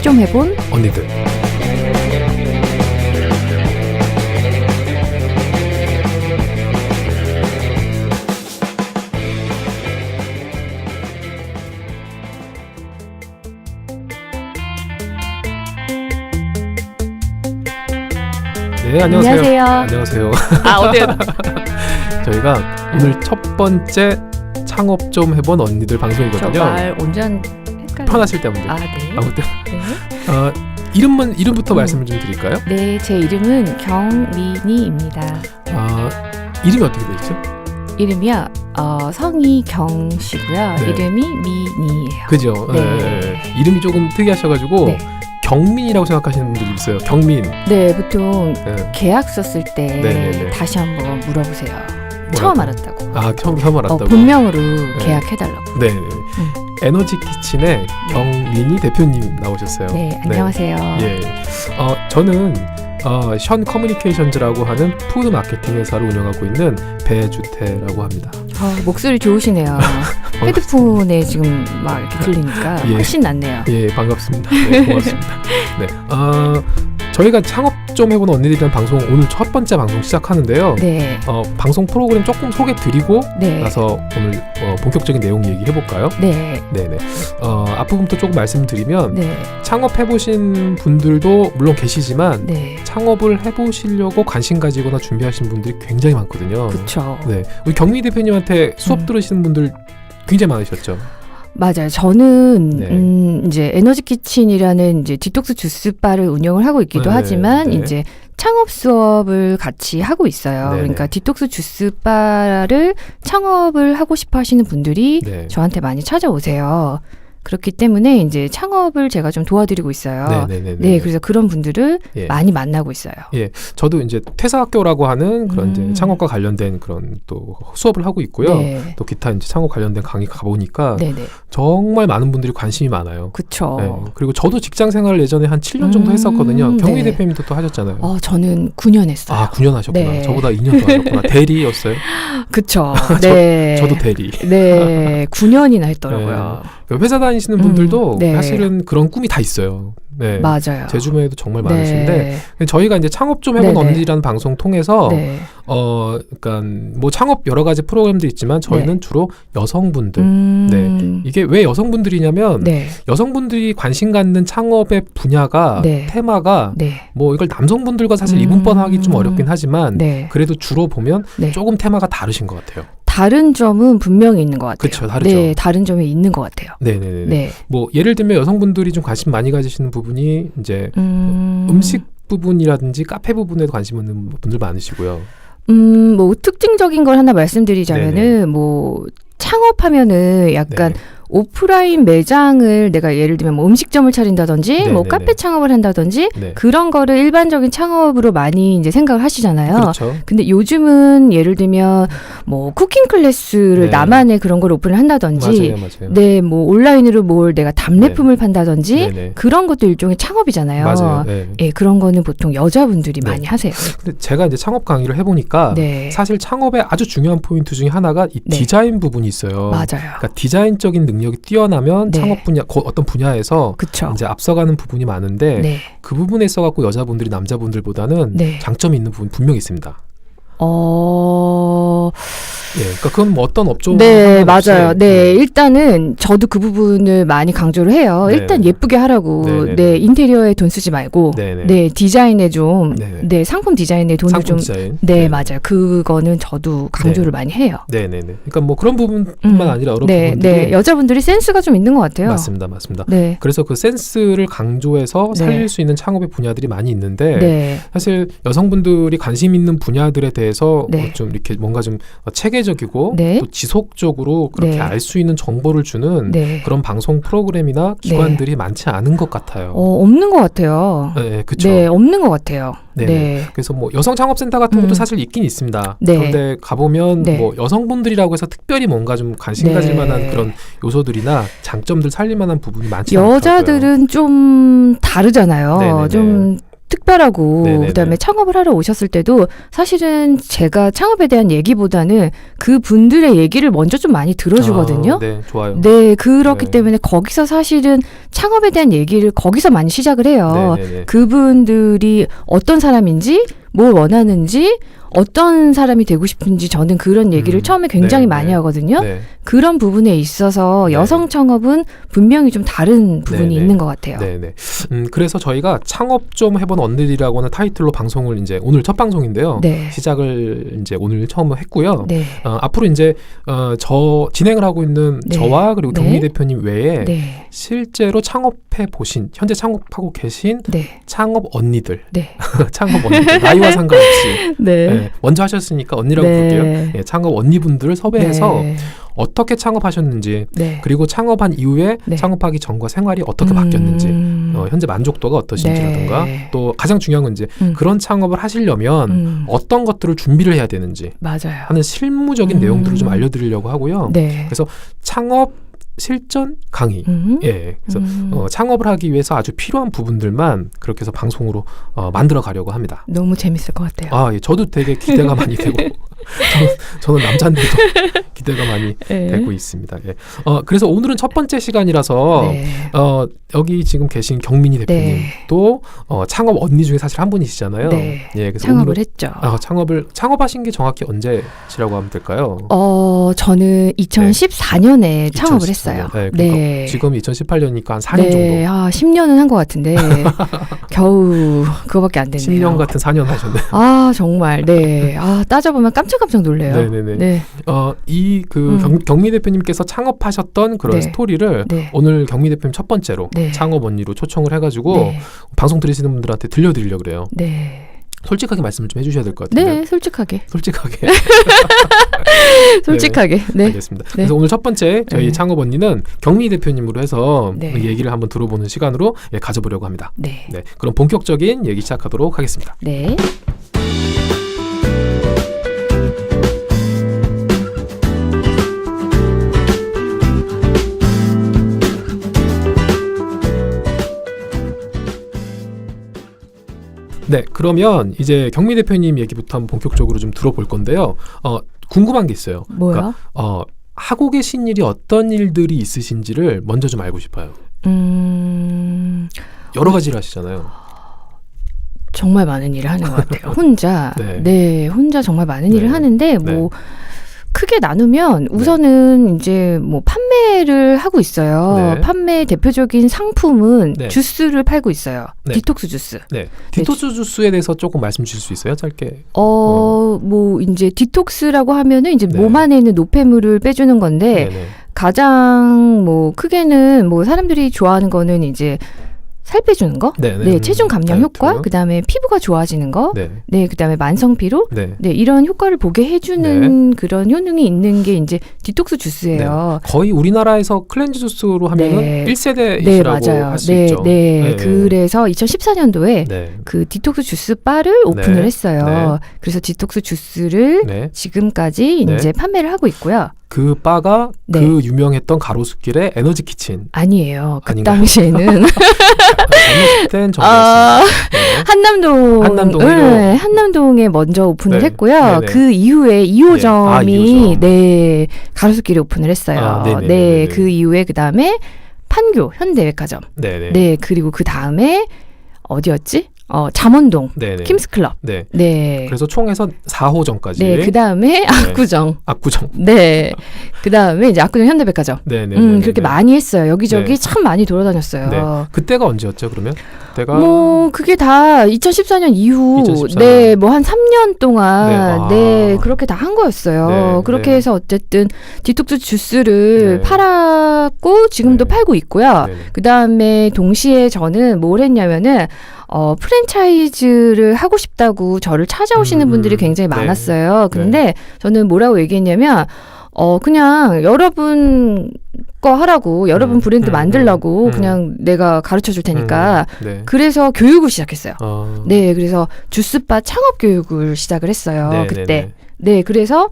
좀 해본 언니들. 네, 안녕하세요. 안녕하세요. 어때요? 저희가 오늘 첫 번째 창업 좀 해본 언니들 방송이거든요. 저 말 온전 헷갈려. 편하실 때 먼저. 네. 아무튼 네. 이름부터 말씀을 좀 드릴까요? 네, 제 이름은 경민이입니다. 이름이 어떻게 되시죠? 이름이요. 성이 경씨고요. 네. 이름이 미니예요. 그죠? 네. 이름이 조금 특이하셔가지고 네. 경민이라고 생각하시는 분들이 있어요. 경민. 네, 보통 네. 계약 썼을 때 네네네. 다시 한번 물어보세요. 처음 알았다고. 처음 알았다고. 본명으로 계약해달라고. 네. 에너지 키친의 경민이 대표님 나오셨어요. 네, 안녕하세요. 예. 저는 션 커뮤니케이션즈라고 하는 푸드 마케팅 회사를 운영하고 있는 배주태라고 합니다. 목소리 좋으시네요. 헤드폰에 지금 막 이렇게 들리니까 예. 훨씬 낫네요. 예, 반갑습니다. 네, 고맙습니다. 네. 저희가 창업 좀 해본 언니들이라는 방송 오늘 첫 번째 방송 시작하는데요. 네. 방송 프로그램 조금 소개 드리고 네. 나서 오늘 본격적인 내용 얘기해 볼까요? 네. 네네. 앞부분부터 조금 말씀드리면 네. 창업해보신 분들도 물론 계시지만 네. 창업을 해보시려고 관심 가지거나 준비하신 분들이 굉장히 많거든요. 그렇죠. 네, 우리 경미 대표님한테 수업 들으시는 분들 굉장히 많으셨죠. 맞아요. 저는 네. 이제 에너지 키친이라는 이제 디톡스 주스 바를 운영을 하고 있기도 네, 하지만 네. 이제 창업 수업을 같이 하고 있어요. 네, 그러니까 네. 디톡스 주스 바를 창업을 하고 싶어 하시는 분들이 네. 저한테 많이 찾아오세요. 그렇기 때문에 이제 창업을 제가 좀 도와드리고 있어요. 네네네. 네, 그래서 그런 분들을 예. 많이 만나고 있어요. 예, 저도 이제 퇴사학교라고 하는 그런 이제 음. 창업과 관련된 그런 또 수업을 하고 있고요. 네. 또 기타 이제 창업 관련된 강의 가보니까 네네. 정말 많은 분들이 관심이 많아요. 그쵸. 네, 그리고 저도 직장 생활을 예전에 한 7년 정도 했었거든요. 경미 네. 대표님도 또 하셨잖아요. 저는 9년 했어요. 9년 하셨구나. 네. 저보다 2년 더 하셨구나. 대리였어요? 그쵸. 네. 저도 대리. 네. 9년이나 했더라고요. 회사 다니시는 분들도 네. 사실은 그런 꿈이 다 있어요. 네. 맞아요. 제 주변에도 정말 많으신데 네. 저희가 이제 창업 좀 해본 네네. 언니라는 방송 통해서 네. 그러니까 뭐 창업 여러 가지 프로그램도 있지만 저희는 네. 주로 여성분들. 네. 이게 왜 여성분들이냐면 네. 여성분들이 관심 갖는 창업의 분야가 네. 테마가 네. 뭐 이걸 남성분들과 사실 이분법하기 좀 어렵긴 하지만 네. 그래도 주로 보면 네. 조금 테마가 다르신 것 같아요. 다른 점은 분명히 있는 것 같아요. 그쵸, 다르죠. 네, 다른 점이 있는 것 같아요. 네네네. 네. 뭐 예를 들면 여성분들이 좀 관심 많이 가지시는 부분이 이제 음식 부분이라든지 카페 부분에도 관심 있는 분들 많으시고요. 뭐 특징적인 걸 하나 말씀드리자면은 네네. 뭐 창업하면은 약간 네. 오프라인 매장을 내가 예를 들면 뭐 음식점을 차린다든지 뭐 네네네. 카페 창업을 한다든지 네. 그런 거를 일반적인 창업으로 많이 이제 생각을 하시잖아요. 그렇죠. 근데 요즘은 예를 들면 뭐 쿠킹 클래스를 네. 나만의 그런 걸 오픈을 한다든지 맞아요. 네, 뭐 온라인으로 뭘 내가 답례품을 판다든지 네네. 그런 것도 일종의 창업이잖아요. 맞아요. 네. 예, 그런 거는 보통 여자분들이 네. 많이 하세요. 근데 제가 이제 창업 강의를 해보니까 네. 사실 창업의 아주 중요한 포인트 중에 하나가 이 네. 디자인 부분이 있어요. 맞아요. 그러니까 디자인적인 능력이 뛰어나면 네. 창업 분야, 어떤 분야에서 그쵸. 이제 앞서가는 부분이 많은데 네. 그 부분에 있어갖고 여자분들이 남자분들보다는 네. 장점이 있는 부분 분명히 있습니다. 예, 그러니까 그건 뭐 어떤 업종 네, 상관없이, 맞아요. 네, 일단은 저도 그 부분을 많이 강조를 해요. 네. 일단 예쁘게 하라고. 네네네. 네, 인테리어에 돈 쓰지 말고. 네네. 네, 디자인에 좀, 네네. 네, 상품 디자인에 돈을 상품 좀. 디자인. 네, 맞아요. 그거는 저도 강조를 많이 해요. 네네네. 그러니까 뭐 그런 부분뿐만 아니라 여러 네, 부분들이 네, 여자분들이 센스가 좀 있는 것 같아요. 맞습니다. 네, 그래서 그 센스를 강조해서 살릴 네. 수 있는 창업의 분야들이 많이 있는데 네, 사실 여성분들이 관심 있는 분야들에 대해서 네. 좀 이렇게 뭔가 좀 체계적이고 네. 또 지속적으로 그렇게 네. 알 수 있는 정보를 주는 네. 그런 방송 프로그램이나 기관들이 많지 않은 것 같아요. 없는 것 같아요. 네, 그렇죠. 네, 없는 것 같아요. 네네. 네. 그래서 뭐 여성 창업센터 같은 것도 사실 있긴 있습니다. 네. 그런데 가보면 네. 뭐 여성분들이라고 해서 특별히 뭔가 좀 관심 네. 가질 만한 그런 요소들이나 장점들 살릴 만한 부분이 많지 않더라고요. 여자들은 좀 다르잖아요. 네네네. 좀 특별하고 네네네. 그다음에 창업을 하러 오셨을 때도 사실은 제가 창업에 대한 얘기보다는 그 분들의 얘기를 먼저 좀 많이 들어주거든요. 네, 좋아요. 네, 그렇기 네. 때문에 거기서 사실은 창업에 대한 얘기를 거기서 많이 시작을 해요. 네네네. 그분들이 어떤 사람인지, 뭘 원하는지, 어떤 사람이 되고 싶은지 저는 그런 얘기를 처음에 굉장히 네, 많이 네. 하거든요. 네. 그런 부분에 있어서 네. 여성 창업은 분명히 좀 다른 부분이 네, 네. 있는 것 같아요. 네네. 그래서 저희가 창업 좀 해본 언니들이라고 하는 타이틀로 방송을 이제 오늘 첫 방송인데요. 네. 시작을 이제 오늘 처음 했고요. 네. 앞으로 이제 저 진행을 하고 있는 네. 저와 그리고 네. 경미 대표님 외에 네. 실제로 창업해 보신 현재 창업하고 계신 네. 창업 언니들, 네. 창업 언니들 나이와 상관없이 네. 네, 먼저 하셨으니까 언니라고 네. 부를게요. 네, 창업 언니분들을 섭외해서 네. 어떻게 창업하셨는지 네. 그리고 창업한 이후에 네. 창업하기 전과 생활이 어떻게 바뀌었는지 현재 만족도가 어떠신지라든가 네. 또 가장 중요한 건 이제 그런 창업을 하시려면 어떤 것들을 준비를 해야 되는지 맞아요. 하는 실무적인 내용들을 좀 알려드리려고 하고요. 네. 그래서 창업 실전 강의. 예. 그래서 창업을 하기 위해서 아주 필요한 부분들만 그렇게 해서 방송으로 만들어 가려고 합니다. 너무 재밌을 것 같아요. 아, 예. 저도 되게 기대가 많이 되고 저는 남자인데도 기대가 많이 네. 되고 있습니다. 예. 그래서 오늘은 첫 번째 시간이라서 네. 여기 지금 계신 경민이 대표님도 창업 언니 중에 사실 한 분이시잖아요. 네. 예, 그래서 창업을 했죠. 창업하신 게 정확히 언제시라고 하면 될까요? 저는 2014년에 창업을 2014년. 했어요. 네, 그러니까 지금 2018년이니까 한 4년 정도. 10년은 한 것 같은데 겨우 그거밖에 안 됐네요. 10년 같은 4년 하셨네. 정말 네. 따져보면 깜짝 놀래요. 네네네. 네. 경미 대표님께서 창업하셨던 그런 네. 스토리를 네. 오늘 경미 대표님 첫 번째로 네. 창업 언니로 초청을 해가지고 네. 방송 들으시는 분들한테 들려드리려고 그래요. 네. 솔직하게 말씀을 좀 해주셔야 될 것 같아요. 네, 솔직하게. 솔직하게. 네. 알겠습니다. 그래서 오늘 첫 번째 저희 네. 창업 언니는 경미 대표님으로 해서 네. 얘기를 한번 들어보는 시간으로 가져보려고 합니다. 네. 네, 그럼 본격적인 얘기 시작하도록 하겠습니다. 네. 네, 그러면 이제 경미 대표님 얘기부터 한번 본격적으로 좀 들어볼 건데요. 궁금한 게 있어요. 뭐요? 그러니까, 하고 계신 일이 어떤 일들이 있으신지를 먼저 좀 알고 싶어요. 여러 가지를 하시잖아요. 정말 많은 일을 하는 것 같아요. 혼자. 네. 혼자 정말 많은 네. 일을 하는데 네. 크게 나누면 우선은 이제 판매를 하고 있어요. 네. 판매 대표적인 상품은 네. 주스를 팔고 있어요. 네. 디톡스 주스. 네. 디톡스 주스에 대해서 조금 말씀 주실 수 있어요? 짧게. 이제 디톡스라고 하면은 이제 네. 몸 안에 있는 노폐물을 빼주는 건데 네네. 가장 크게는 사람들이 좋아하는 거는 이제 살 빼주는 거, 네, 체중 감량 다이어트. 효과, 그 다음에 피부가 좋아지는 거, 네. 그 다음에 만성 피로, 네. 이런 효과를 보게 해주는 그런 효능이 있는 게 이제 디톡스 주스예요. 거의 우리나라에서 클렌즈 주스로 하면은 네. 1세대이시라고 맞아요. 할 수 있죠. 그래서 2014년도에 네. 그 디톡스 주스 바를 오픈을 네. 했어요. 네. 그래서 디톡스 주스를 네. 지금까지 네. 이제 판매를 하고 있고요. 그 바가 네. 그 유명했던 가로수길의 에너지 키친. 아니에요. 그 아닌가요? 당시에는 잘못된 정보였습니다. 한남동, 한남동에 먼저 오픈을 네. 했고요. 네네. 그 이후에 2호점이 2호점. 가로수길에 오픈을 했어요. 네네네네. 그 이후에 그 다음에 판교 현대백화점. 네네. 네, 그리고 그 다음에 어디였지? 잠원동 네네. 킴스클럽. 네. 네. 그래서 총에서 4호점까지. 네, 그 다음에 압구정. 압구정. 네. 그 다음에 이제 압구정 현대백화점. 네네. 그렇게 많이 했어요. 여기저기 네. 참 많이 돌아다녔어요. 네. 그때가 언제였죠, 그러면? 그때가 그게 다 2014년 이후, 2014년. 네, 한 3년 동안, 네. 그렇게 다 한 거였어요. 네, 그렇게 네. 해서 어쨌든 디톡스 주스를 네. 팔았고, 지금도 네. 팔고 있고요. 네네. 그 다음에 동시에 저는 뭘 했냐면은, 프랜차이즈를 하고 싶다고 저를 찾아오시는 분들이 굉장히 네. 많았어요. 근데 저는 뭐라고 얘기했냐면, 그냥 여러분 거 하라고, 여러분 브랜드 만들라고 그냥 내가 가르쳐 줄 테니까. 네. 그래서 교육을 시작했어요. 어. 네, 그래서 주스바 창업 교육을 시작을 했어요. 네, 그때. 네, 네. 네, 그래서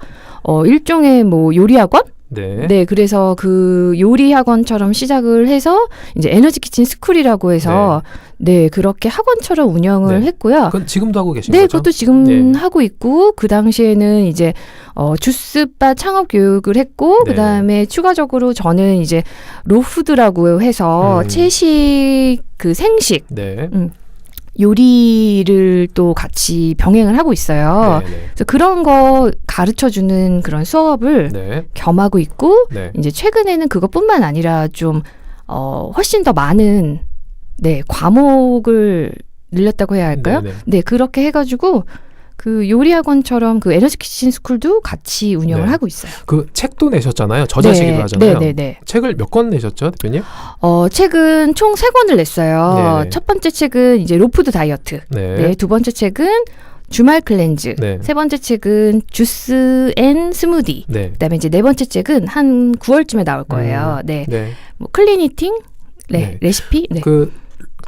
일종의 요리 학원? 네. 네, 그래서 그 요리 학원처럼 시작을 해서 이제 에너지 키친 스쿨이라고 해서 네, 그렇게 학원처럼 운영을 네. 했고요. 그건 지금도 하고 계신 네, 거죠? 그것도 지금 네. 하고 있고 그 당시에는 이제 주스바 창업 교육을 했고 네. 그다음에 추가적으로 저는 이제 로푸드라고 해서 채식 그 생식 네. 요리를 또 같이 병행을 하고 있어요. 네. 네. 그래서 그런 거 가르쳐주는 그런 수업을 네. 겸하고 있고 네. 이제 최근에는 그것뿐만 아니라 좀 훨씬 더 많은 과목을 늘렸다고 해야 할까요? 네. 네, 그렇게 해가지고 그 요리학원처럼 그 에너지 키친 스쿨도 같이 운영을 네. 하고 있어요. 그 책도 내셨잖아요. 저자시기도 하잖아요. 네. 책을 몇 권 내셨죠, 대표님? 책은 총 3권을 냈어요. 네. 첫 번째 책은 이제 로푸드 다이어트. 네. 네, 두 번째 책은 주말 클렌즈. 네. 세 번째 책은 주스 앤 스무디. 네. 그다음에 이제 네 번째 책은 한 9월쯤에 나올 거예요. 네. 네. 뭐 클린 이팅, 네. 레시피. 네. 그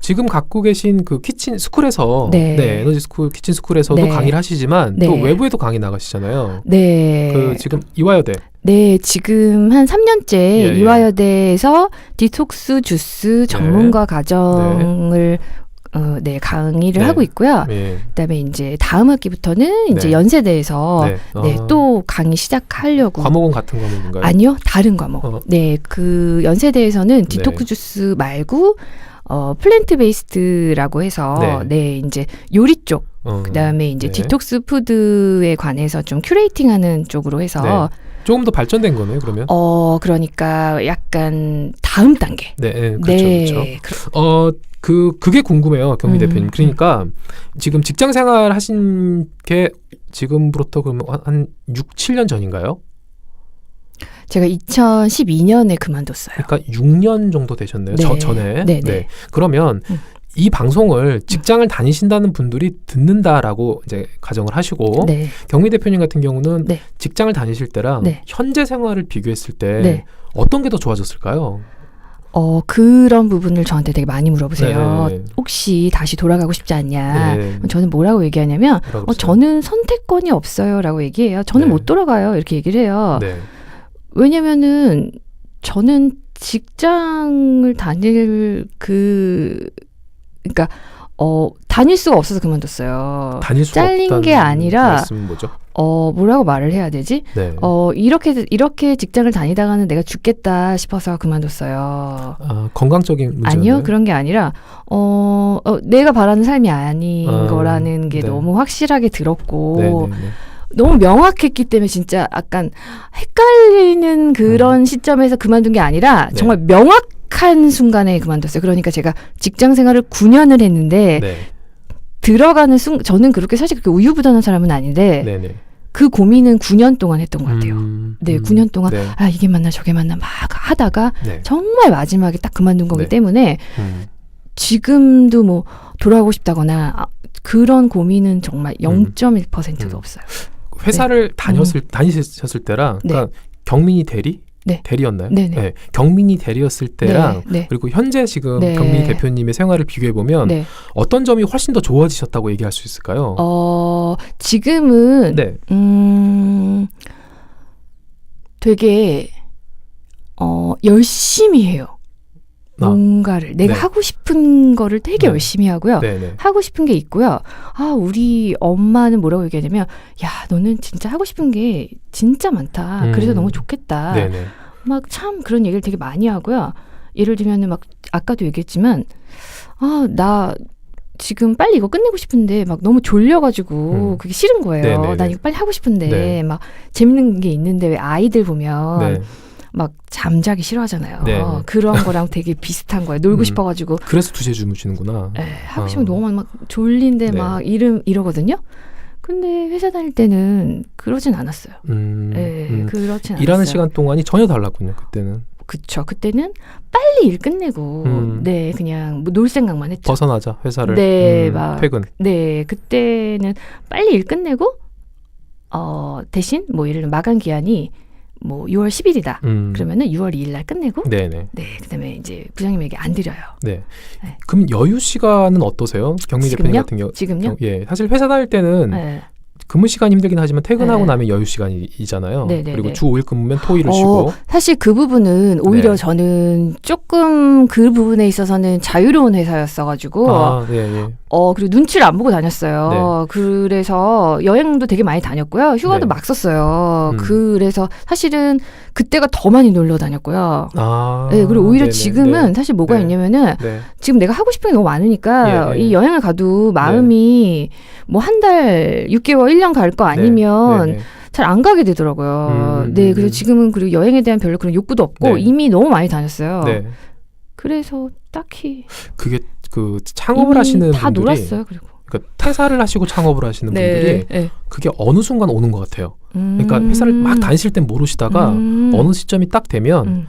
지금 갖고 계신 그 키친 스쿨에서 에너지 스쿨 키친 스쿨에서도 강의를 하시지만 또 외부에도 강의 나가시잖아요. 네. 그 지금 이화여대. 네, 지금 한 3년째 이화여대에서 디톡스 주스 전문가 과정을 강의를 하고 있고요. 그다음에 이제 다음 학기부터는 이제 연세대에서 또 강의 시작하려고. 과목은 같은 과목인가요? 아니요, 다른 과목. 네, 그 연세대에서는 디톡스 주스 말고 플랜트 베이스드라고 해서 이제 요리 쪽 그다음에 이제 디톡스 푸드에 관해서 좀 큐레이팅하는 쪽으로 해서 조금 더 발전된 거네요, 그러면. 그러니까 약간 다음 단계. 네, 그렇죠. 그게 궁금해요, 경미 대표님. 그러니까 지금 직장 생활 하신 게 지금부터 그러면 한 6, 7년 전인가요? 제가 2012년에 그만뒀어요. 그러니까 6년 정도 되셨네요. 전에. 네. 그러면 이 방송을 직장을 다니신다는 분들이 듣는다라고 이제 가정을 하시고 경미 대표님 같은 경우는 직장을 다니실 때랑 현재 생활을 비교했을 때 어떤 게 더 좋아졌을까요? 그런 부분을 저한테 되게 많이 물어보세요. 혹시 다시 돌아가고 싶지 않냐. 저는 뭐라고 얘기하냐면 저는 선택권이 없어요 라고 얘기해요. 저는 못 돌아가요 이렇게 얘기를 해요. 왜냐면은 저는 직장을 다닐 그러니까 다닐 수가 없어서 그만뒀어요. 다닐 수가 잘린 게 아니라 말씀은 뭐죠? 뭐라고 말을 해야 되지? 이렇게 직장을 다니다가는 내가 죽겠다 싶어서 그만뒀어요. 건강적인 문제요? 아니요, 그런 게 아니라 내가 바라는 삶이 아닌 거라는 게 너무 확실하게 들었고 너무 명확했기 때문에 진짜 약간 헷갈리는 그런 시점에서 그만둔 게 아니라 정말 명확한 순간에 그만뒀어요. 그러니까 제가 직장 생활을 9년을 했는데 들어가는 저는 그렇게 사실 그렇게 우유부단한 사람은 아닌데 그 고민은 9년 동안 했던 것 같아요. 9년 동안 이게 맞나 저게 맞나 막 하다가 정말 마지막에 딱 그만둔 거기 때문에 지금도 뭐 돌아가고 싶다거나 그런 고민은 정말 0.1%도 없어요. 회사를 다니셨을 때랑 그러니까 경민이 대리였나요? 네. 경민이 대리였을 때랑 그리고 현재 지금 경민이 대표님의 생활을 비교해 보면 어떤 점이 훨씬 더 좋아지셨다고 얘기할 수 있을까요? 지금은 되게 열심히 해요. 뭔가를 내가 하고 싶은 거를 되게 열심히 하고요. 하고 싶은 게 있고요. 우리 엄마는 뭐라고 얘기하냐면 야 너는 진짜 하고 싶은 게 진짜 많다. 그래서 너무 좋겠다. 막 참 그런 얘기를 되게 많이 하고요. 예를 들면은 막 아까도 얘기했지만 나 지금 빨리 이거 끝내고 싶은데 막 너무 졸려가지고 그게 싫은 거예요. 난 이거 빨리 하고 싶은데 막 재밌는 게 있는데 왜 아이들 보면 막 잠자기 싫어하잖아요. 그런 거랑 되게 비슷한 거예요. 놀고 싶어가지고. 그래서 2시에 주무시는구나. 하고 싶으면 너무 막 졸린데 막 이러거든요. 근데 회사 다닐 때는 그러진 않았어요. 그렇진 않았어요. 일하는 시간 동안이 전혀 달랐군요. 그때는. 그쵸. 그때는 빨리 일 끝내고 그냥 뭐 놀 생각만 했죠. 벗어나자 회사를. 퇴근. 그때는 빨리 일 끝내고 대신 뭐 예를 들면 마감 기한이 뭐 6월 10일이다. 그러면은 6월 2일 날 끝내고 그다음에 이제 부장님에게 안 드려요. 그럼 여유 시간은 어떠세요? 경미 대표님 같은 경우. 지금요? 사실 회사 다닐 때는 근무 시간이 힘들긴 하지만 퇴근하고 네. 나면 여유 시간이잖아요. 네, 네, 그리고 네. 주 5일 근무면 토일을 쉬고. 사실 그 부분은 오히려 네. 저는 조금 그 부분에 있어서는 자유로운 회사였어가지고 그리고 눈치를 안 보고 다녔어요. 그래서 여행도 되게 많이 다녔고요. 휴가도 막 썼어요. 그래서 사실은 그때가 더 많이 놀러 다녔고요. 네, 그리고 오히려 지금은 사실 뭐가 있냐면은 지금 내가 하고 싶은 게 너무 많으니까 이 여행을 가도 마음이 뭐 한 달, 6개월, 1년 갈 거 아니면 잘 안 가게 되더라고요. 네, 그래서 지금은 그리고 여행에 대한 별로 그런 욕구도 없고 이미 너무 많이 다녔어요. 그래서 딱히 그게 그 창업을 하시는 다 분들이 놀았어요. 그리고 그러니까 퇴사를 하시고 창업을 하시는 분들이 그게 어느 순간 오는 것 같아요. 그러니까 회사를 막 다니실 땐 모르시다가 어느 시점이 딱 되면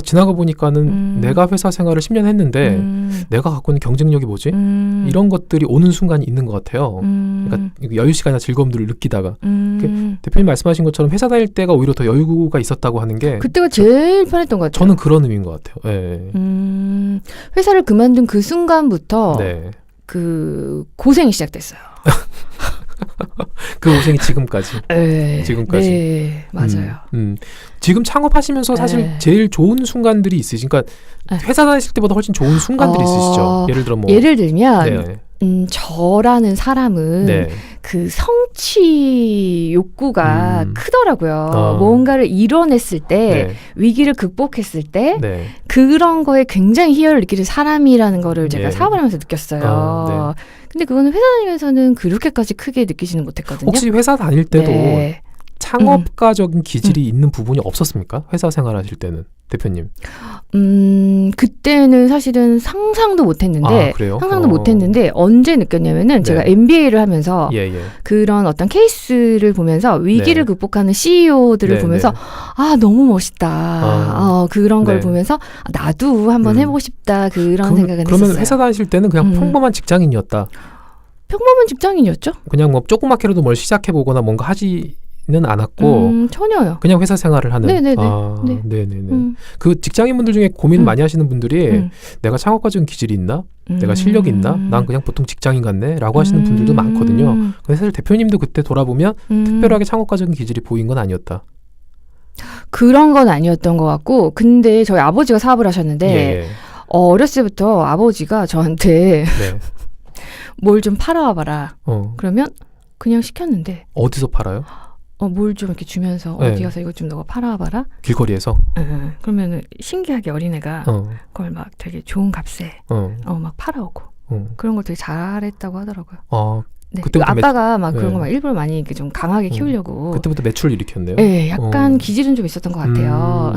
지나가 보니까는 내가 회사 생활을 10년 했는데 내가 갖고 있는 경쟁력이 뭐지? 이런 것들이 오는 순간이 있는 것 같아요. 그러니까 여유 시간이나 즐거움들을 느끼다가 대표님 말씀하신 것처럼 회사 다닐 때가 오히려 더 여유가 있었다고 하는 게 그때가 제일 편했던 것 같아요. 저는 그런 의미인 것 같아요. 네. 회사를 그만둔 그 순간부터 그 고생이 시작됐어요. 그 고생이 지금까지. 지금까지. 네, 맞아요. 지금 창업하시면서 사실 제일 좋은 순간들이 있으시니까 회사 다니실 때보다 훨씬 좋은 순간들이 있으시죠. 예를 들면 저라는 사람은 그 성취 욕구가 크더라고요. 뭔가를 이뤄냈을 때 위기를 극복했을 때 그런 거에 굉장히 희열을 느끼는 사람이라는 거를 제가 사업을 하면서 느꼈어요. 근데 그거는 회사 다니면서는 그렇게까지 크게 느끼지는 못했거든요. 혹시 회사 다닐 때도 창업가적인 기질이 있는 부분이 없었습니까? 회사 생활하실 때는 대표님. 그때는 사실은 상상도 못했는데 상상도 못했는데 언제 느꼈냐면은 제가 MBA를 하면서 그런 어떤 케이스를 보면서 위기를 극복하는 CEO들을 보면서 너무 멋있다. 그런 걸 보면서 나도 한번 해보고 싶다. 그런 생각은 했었어요. 그러면 회사 다니실 때는 그냥 평범한 직장인이었다. 평범한 직장인이었죠. 그냥 뭐 조그맣게라도 뭘 시작해보거나 뭔가 하지는 않았고 전혀요. 그냥 회사 생활을 하는. 네네네. 그 직장인분들 중에 고민 많이 하시는 분들이 내가 창업가적인 기질이 있나? 내가 실력이 있나? 난 그냥 보통 직장인 같네? 라고 하시는 분들도 많거든요. 근데 사실 대표님도 그때 돌아보면 특별하게 창업가적인 기질이 보인 건 아니었다. 그런 건 아니었던 것 같고 근데 저희 아버지가 사업을 하셨는데 어렸을 때부터 아버지가 저한테 뭘 좀 팔아와봐라. 그러면 그냥 시켰는데 어디서 팔아요? 뭘 좀 이렇게 주면서 어디 가서 이거 좀 너가 팔아와봐라. 길거리에서? 그러면 신기하게 어린애가 그걸 막 되게 좋은 값에 막 팔아오고 그런 걸 되게 잘했다고 하더라고요. 그 아빠가 막 그런 거 막 일부러 많이 이렇게 좀 강하게 키우려고. 그때부터 매출 일으켰네요. 네, 약간 기질은 좀 있었던 것 같아요.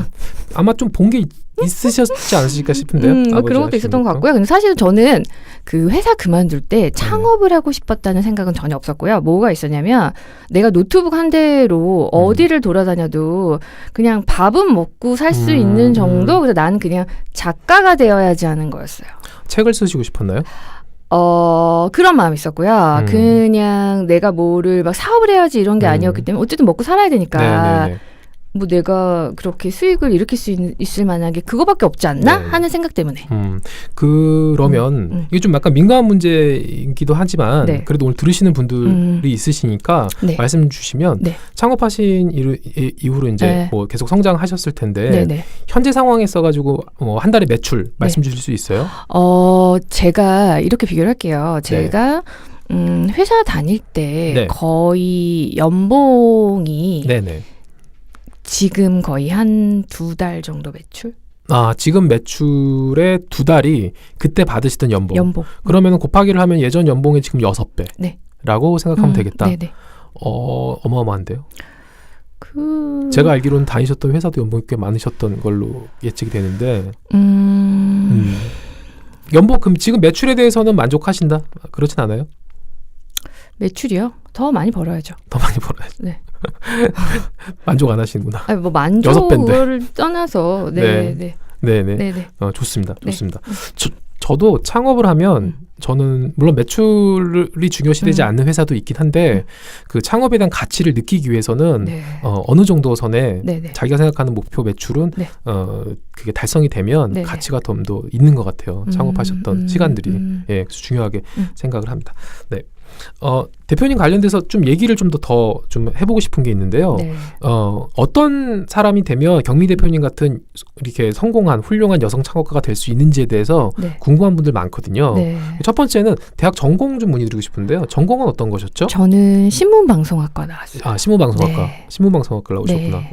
아마 좀 본 게 있으셨지 않으실까 싶은데요. 그런 것도 있었던 것 같고요. 근데 사실 저는 그 회사 그만둘 때 창업을 하고 싶었다는 생각은 전혀 없었고요. 뭐가 있었냐면 내가 노트북 한 대로 어디를 돌아다녀도 그냥 밥은 먹고 살 수 있는 정도. 그래서 나는 그냥 작가가 되어야지 하는 거였어요. 책을 쓰시고 싶었나요? 그런 마음이 있었고요. 그냥 내가 뭐를 막 사업을 해야지 이런 게 아니었기 때문에 어쨌든 먹고 살아야 되니까 뭐 내가 그렇게 수익을 일으킬 수 있을 만한 게 그거밖에 없지 않나 하는 생각 때문에. 그러면 이게 좀 약간 민감한 문제이기도 하지만 그래도 오늘 들으시는 분들이 있으시니까 말씀 주시면 창업하신 이후로 이제 뭐 계속 성장하셨을 텐데 현재 상황에 써가지고 한 달에 매출 말씀 주실 수 있어요? 제가 이렇게 비교를 할게요. 제가 회사 다닐 때 거의 연봉이 지금 거의 한 2달 정도 매출? 지금 매출의 2달이 그때 받으시던 연봉. 그러면 gov하기를 하면 예전 연봉의 지금 6배. 라고 생각하면 되겠다. 어마어마한데요. 제가 알기로는 다니셨던 회사도 연봉이 꽤 많으셨던 걸로 예측이 되는데. 연봉, 그럼 지금 매출에 대해서는 만족하신다? 그렇진 않아요? 매출이요? 더 많이 벌어야죠. 더 많이 벌어야죠. 만족 안 하시는구나. 아니, 뭐 만족을 떠나서 좋습니다. 좋습니다. 저도 창업을 하면 저는 물론 매출이 중요시되지 않는 회사도 있긴 한데 그 창업에 대한 가치를 느끼기 위해서는 어느 정도 선에 자기가 생각하는 목표 매출은 그게 달성이 되면 가치가 좀 더 있는 것 같아요. 창업하셨던 시간들이 그래서 중요하게 생각을 합니다. 대표님 관련돼서 좀 얘기를 좀 더 좀 해보고 싶은 게 있는데요. 네. 어떤 사람이 되면 경미 대표님 같은 이렇게 성공한 훌륭한 여성 창업가가 될 수 있는지에 대해서 네. 궁금한 분들 많거든요. 네. 첫 번째는 대학 전공 좀 문의드리고 싶은데요. 전공은 어떤 거셨죠? 저는 신문방송학과 나왔어요. 아, 신문방송학과. 네. 신문방송학과 나오셨구나. 네.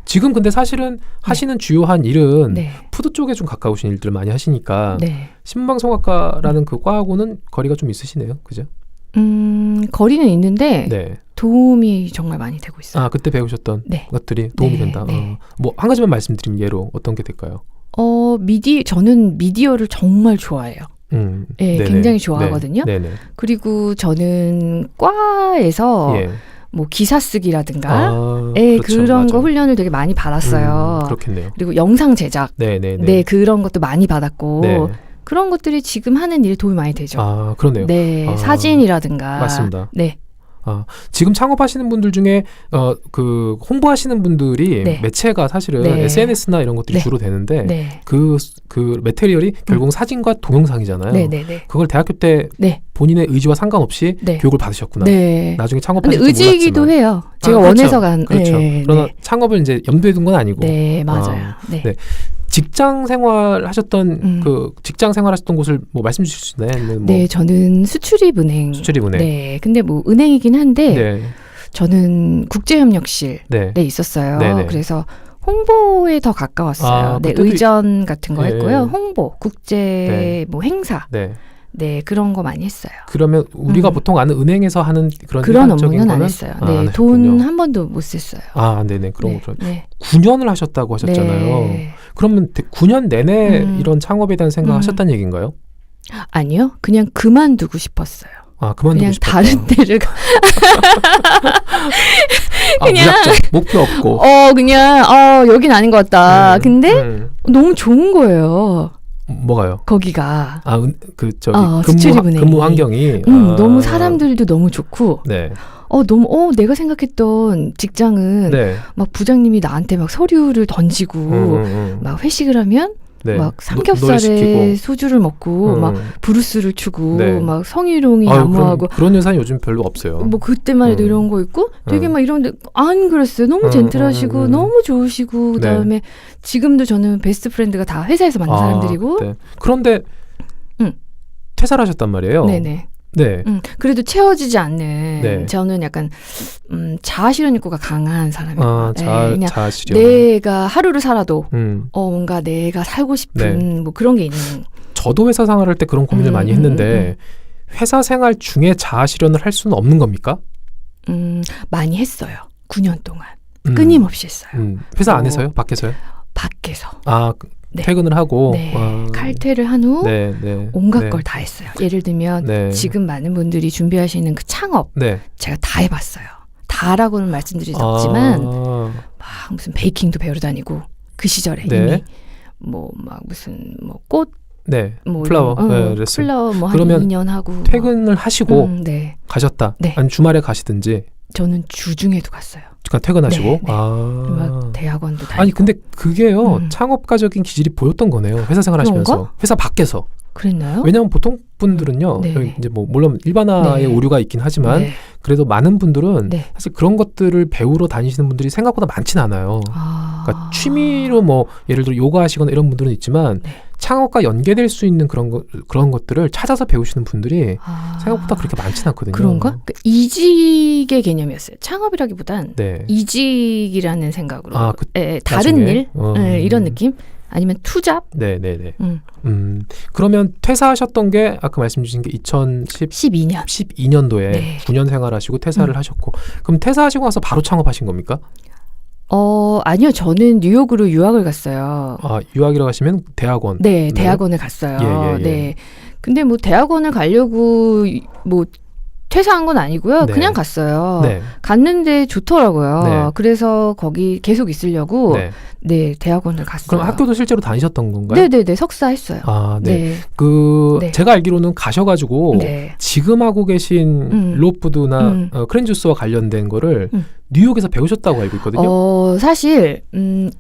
지금 근데 사실은 하시는 주요한 일은 네. 푸드 쪽에 좀 가까우신 일들을 많이 하시니까 네. 신문방송학과라는 그 과하고는 거리가 좀 있으시네요. 그죠? 거리는 있는데 네. 도움이 정말 많이 되고 있어요. 아, 그때 배우셨던 네. 것들이 도움이 네. 된다. 네. 뭐 한 가지만 말씀드리면 예로 어떤 게 될까요? 저는 미디어를 정말 좋아해요. 네, 굉장히 좋아하거든요. 네. 네네. 그리고 저는 과에서 예. 뭐 기사 쓰기라든가 그렇죠. 그런 맞아. 거 훈련을 되게 많이 받았어요. 그렇겠네요. 그리고 영상 제작, 네, 그런 것도 많이 받았고 네. 그런 것들이 지금 하는 일에 도움이 많이 되죠. 아, 그러네요. 네, 사진이라든가. 맞습니다. 네. 지금 창업하시는 분들 중에 그 홍보하시는 분들이 네. 매체가 사실은 네. SNS나 이런 것들이 네. 주로 되는데 네. 그 매테리얼이 결국 사진과 동영상이잖아요. 네. 그걸 대학교 때 네. 본인의 의지와 상관없이 네. 교육을 받으셨구나. 네. 나중에 근데 창업하실 줄 의지이기도 몰랐지만. 해요. 제가 그렇죠. 원해서 간. 그렇죠. 네. 그러나 창업을 이제 염두에 둔 건 아니고. 네, 맞아요. 네. 네. 직장 생활 하셨던 그 직장 생활 하셨던 곳을 뭐 말씀 주실 수 있나요? 네, 저는 수출입은행. 수출입은행. 네. 근데 뭐 은행이긴 한데 네. 저는 국제협력실에 네. 있었어요. 네네. 그래서 홍보에 더 가까웠어요. 네, 의전 같은 거 했고요. 홍보, 국제 뭐 행사. 네, 그런 거 많이 했어요. 그러면 우리가 보통 아는 은행에서 하는 그런 업무는 안 했어요. 네, 돈 한 번도 못 썼어요. 아, 네네. 그런 네, 거. 네. 9년을 하셨다고 하셨잖아요. 네. 그러면 9년 내내 이런 창업에 대한 생각 하셨다는 얘기인가요? 아니요. 그냥 그만두고 싶었어요. 아, 그만두고 그냥 싶었다. 다른 데를 그냥 목표 없고. 그냥 여긴 아닌 것 같다. 근데 너무 좋은 거예요. 뭐가요? 거기가. 근무 환경이 너무 사람들도 너무 좋고. 네. 너무 내가 생각했던 직장은 막 부장님이 나한테 막 서류를 던지고 막 회식을 하면 막 삼겹살에 소주를 먹고 막 브루스를 추고 막 성희롱이 난무하고 그런 회사는 요즘 별로 없어요. 뭐 그때만 해도 이런 거 있고 되게 막 이런데 안 그랬어요. 너무 젠틀하시고 너무 좋으시고 그다음에 지금도 저는 베스트 프렌드가 다 회사에서 만난 사람들이고. 네. 그런데 퇴사를 하셨단 말이에요. 네네. 네. 그래도 채워지지 않는 저는 약간 자아실현 욕구가 강한 사람이에요. 자아실현. 내가 하루를 살아도 뭔가 내가 살고 싶은 뭐 그런 게 있는. 저도 회사 생활할 때 그런 고민을 많이 했는데 회사 생활 중에 자아실현을 할 수는 없는 겁니까? 많이 했어요. 9년 동안 끊임없이 했어요. 회사 안에서요? 밖에서요? 밖에서. 퇴근을 하고 칼퇴를 한 후 온갖 걸 다 했어요. 예를 들면 지금 많은 분들이 준비하시는 그 창업 제가 다 해봤어요. 다라고는 말씀드릴 수 없지만 막 무슨 베이킹도 배우러 다니고 그 시절에 이미 뭐 막 무슨 뭐 꽃 뭐 플라워 뭐 한 2년 하고 퇴근을 하시고 가셨다. 아니 주말에 가시든지. 저는 주중에도 갔어요. 그러니까 퇴근하시고 막 대학원도 다니고. 아니 근데 그게요 창업가적인 기질이 보였던 거네요. 회사 생활하시면서 회사 밖에서. 그랬나요? 왜냐하면 보통 분들은요 이제 뭐 물론 일반화의 오류가 있긴 하지만 그래도 많은 분들은 사실 그런 것들을 배우러 다니시는 분들이 생각보다 많진 않아요. 그러니까 취미로 뭐 예를 들어 요가 하시거나 이런 분들은 있지만 창업과 연계될 수 있는 그런 것들을 찾아서 배우시는 분들이 생각보다 그렇게 많지는 않거든요. 그런가? 그러니까 이직의 개념이었어요. 창업이라기보단 이직이라는 생각으로 다른 일 이런 느낌? 아니면 투잡? 네네네. 그러면 퇴사하셨던 게 아까 말씀 주신 게 2012년도에 9년 생활하시고 퇴사를 하셨고 그럼 퇴사하시고 나서 바로 창업하신 겁니까? 아니요. 저는 뉴욕으로 유학을 갔어요. 아, 유학이라고 하시면 대학원? 네, 대학원을 갔어요. 네. 근데 뭐 대학원을 가려고 뭐 퇴사한 건 아니고요. 그냥 갔어요. 갔는데 좋더라고요. 그래서 거기 계속 있으려고 대학원을 갔어요. 그럼 학교도 실제로 다니셨던 건가요? 네네네. 석사 했어요. 아, 네. 제가 알기로는 가셔가지고 지금 하고 계신 로푸드나 크렌주스와 관련된 거를 뉴욕에서 배우셨다고 알고 있거든요. 사실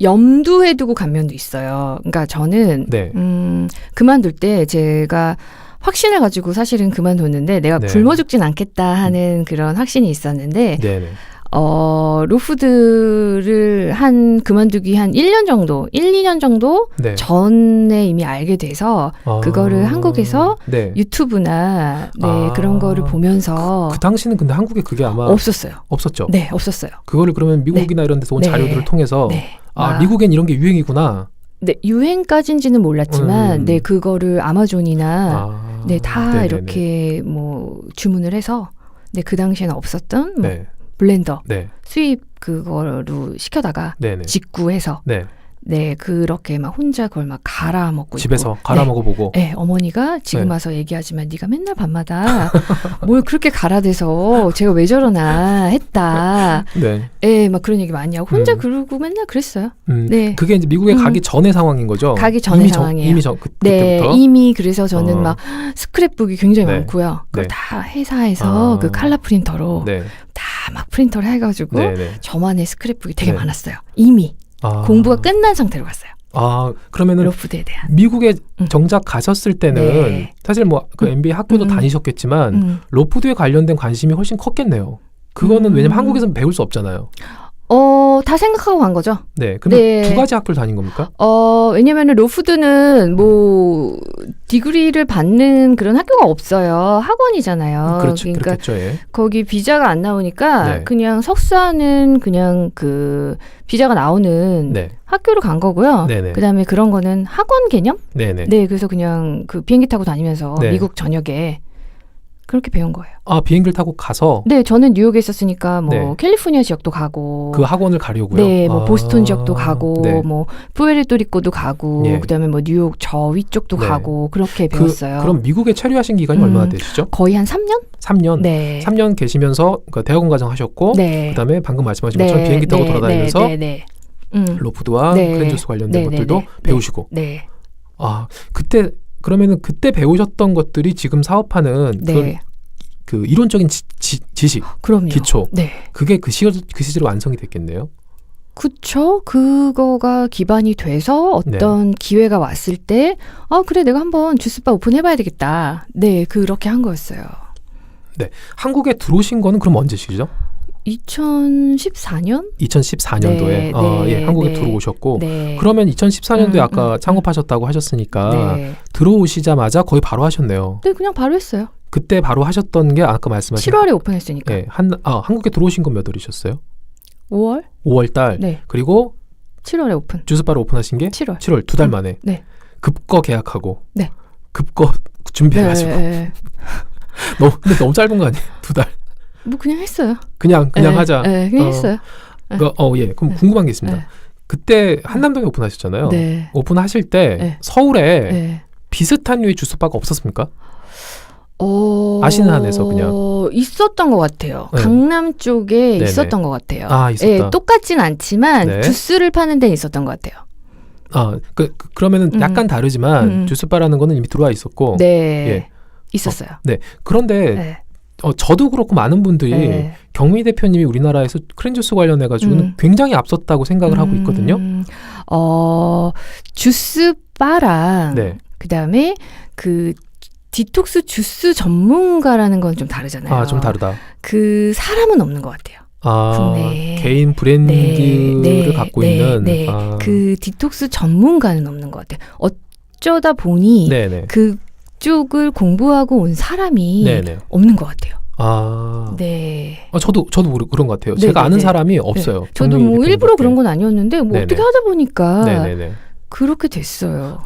염두에 두고 간 면도 있어요. 그러니까 저는 그만둘 때 제가 확신을 가지고 사실은 그만뒀는데 내가 네. 굶어 죽진 않겠다 하는 그런 확신이 있었는데 네네. 로푸드를 그만두기 한 1년 정도, 1, 2년 정도 네. 전에 이미 알게 돼서 그거를 한국에서 네. 유튜브나 그런 거를 보면서 그 당시는 근데 한국에 그게 아마 없었어요. 없었죠. 네, 없었어요. 그거를 그러면 미국이나 이런 데서 온 자료들을 통해서 미국엔 이런 게 유행이구나. 네, 유행까지인지는 몰랐지만 네, 그거를 아마존이나 다 네네네. 이렇게 뭐 주문을 해서 그 당시에는 없었던 블렌더 수입 그거로 시켜다가 직구해서 그렇게 막 혼자 그걸 막 갈아 먹고 집에서 있고. 갈아 먹어보고. 네, 어머니가 지금 와서 얘기하지만 네가 맨날 밤마다 뭘 그렇게 갈아대서 제가 왜 저러나 했다. 네, 막 그런 얘기 많이 하고 혼자 그러고 맨날 그랬어요. 네, 그게 이제 미국에 가기 전의 상황인 거죠. 가기 전의 상황이에요. 이미 그때부터. 이미 그래서 저는 막 스크랩북이 굉장히 많고요. 그걸 다 회사에서 그 칼라 프린터로 다 막 프린터를 해가지고 저만의 스크랩북이 되게 많았어요. 이미. 공부가 끝난 상태로 갔어요. 그러면은 로푸드에 대한. 미국에 정작 가셨을 때는 사실 뭐 그 MBA 학교도 다니셨겠지만 로푸드에 관련된 관심이 훨씬 컸겠네요. 그거는 왜냐면 한국에서는 배울 수 없잖아요. 다 생각하고 간 거죠. 네, 그럼 두 가지 학교를 다닌 겁니까? 왜냐면은 로푸드는 뭐 디그리를 받는 그런 학교가 없어요. 학원이잖아요. 그렇죠, 그러니까 그렇겠죠, 예. 거기 비자가 안 나오니까 그냥 석사는 그냥 그 비자가 나오는 학교로 간 거고요. 그다음에 그런 거는 학원 개념? 네, 그래서 그냥 그 비행기 타고 다니면서 미국 전역에 그렇게 배운 거예요. 비행기를 타고 가서? 네, 저는 뉴욕에 있었으니까 뭐 캘리포니아 지역도 가고 그 학원을 가려고요? 네, 뭐 보스턴 지역도 가고 뭐 푸에르토리코도 가고 그다음에 뭐 뉴욕 저 위쪽도 가고 그렇게 배웠어요. 그럼 미국에 체류하신 기간이 얼마나 되시죠? 거의 한 3년? 3년? 네. 3년 계시면서 대학원 과정 하셨고 그다음에 방금 말씀하신 것처럼 비행기 타고 돌아다니면서 로푸드와 크렌저스 관련된 것들도 배우시고 그때 그러면은 그때 배우셨던 것들이 지금 사업하는 그 이론적인 지식, 그럼요. 기초, 그게 그 시절에 완성이 됐겠네요. 그쵸. 그거가 기반이 돼서 어떤 기회가 왔을 때 그래 내가 한번 주스바 오픈해봐야 되겠다. 네, 그렇게 한 거였어요. 네, 한국에 들어오신 거는 그럼 언제시죠? 2014년? 2014년도에 한국에 들어오셨고 그러면 2014년도에 아까 창업하셨다고 하셨으니까 들어오시자마자 거의 바로 하셨네요. 네, 그냥 바로 했어요. 그때 바로 하셨던 게 아까 말씀하신 7월에 오픈했으니까. 네, 한국에 들어오신 건 몇 월이셨어요? 5월? 5월 달. 그리고 7월에 오픈. 주스바를 오픈하신 게 7월 2달 만에. 급거 계약하고. 급거 준비해가지고. 근데 너무 짧은 거 아니에요? 2달. 뭐 그냥 했어요. 그냥 하자. 네, 그냥 했어요. 그럼 궁금한 게 있습니다. 그때 한남동에 오픈하셨잖아요. 오픈하실 때 서울에 비슷한 류의 주스바가 없었습니까? 아시는 한에서 그냥 있었던 것 같아요. 강남 쪽에 있었던 것 같아요. 있었다. 똑같진 않지만 주스를 파는 데는 있었던 것 같아요. 그러면은 약간 다르지만 주스바라는 거는 이미 들어와 있었고 있었어요. 그런데 저도 그렇고 많은 분들이 경미 대표님이 우리나라에서 크렌주스 관련해가지고는 굉장히 앞섰다고 생각을 하고 있거든요. 주스바랑 그다음에 그 디톡스 주스 전문가라는 건 좀 다르잖아요. 좀 다르다. 그 사람은 없는 것 같아요. 국내에. 개인 브랜드를 갖고 있는. 그 디톡스 전문가는 없는 것 같아요. 어쩌다 보니 그쪽을 공부하고 온 사람이 없는 것 같아요. 저도 그런 것 같아요. 제가 아는 사람이 없어요. 저도 뭐 일부러 그런 건 아니었는데 뭐 어떻게 하다 보니까 그렇게 됐어요.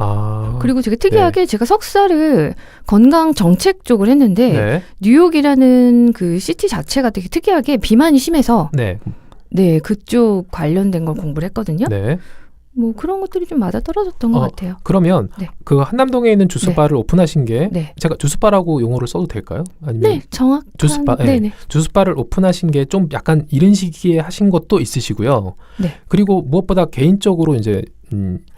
그리고 되게 특이하게 제가 석사를 건강 정책 쪽을 했는데 뉴욕이라는 그 시티 자체가 되게 특이하게 비만이 심해서 그쪽 관련된 걸 공부를 했거든요. 뭐 그런 것들이 좀 맞아 떨어졌던 것 같아요. 그러면 그 한남동에 있는 주스바를 오픈하신 게 제가 주스바라고 용어를 써도 될까요? 아니면 정확한 주스바. 주스바를 오픈하신 게 좀 약간 이른 시기에 하신 것도 있으시고요. 그리고 무엇보다 개인적으로 이제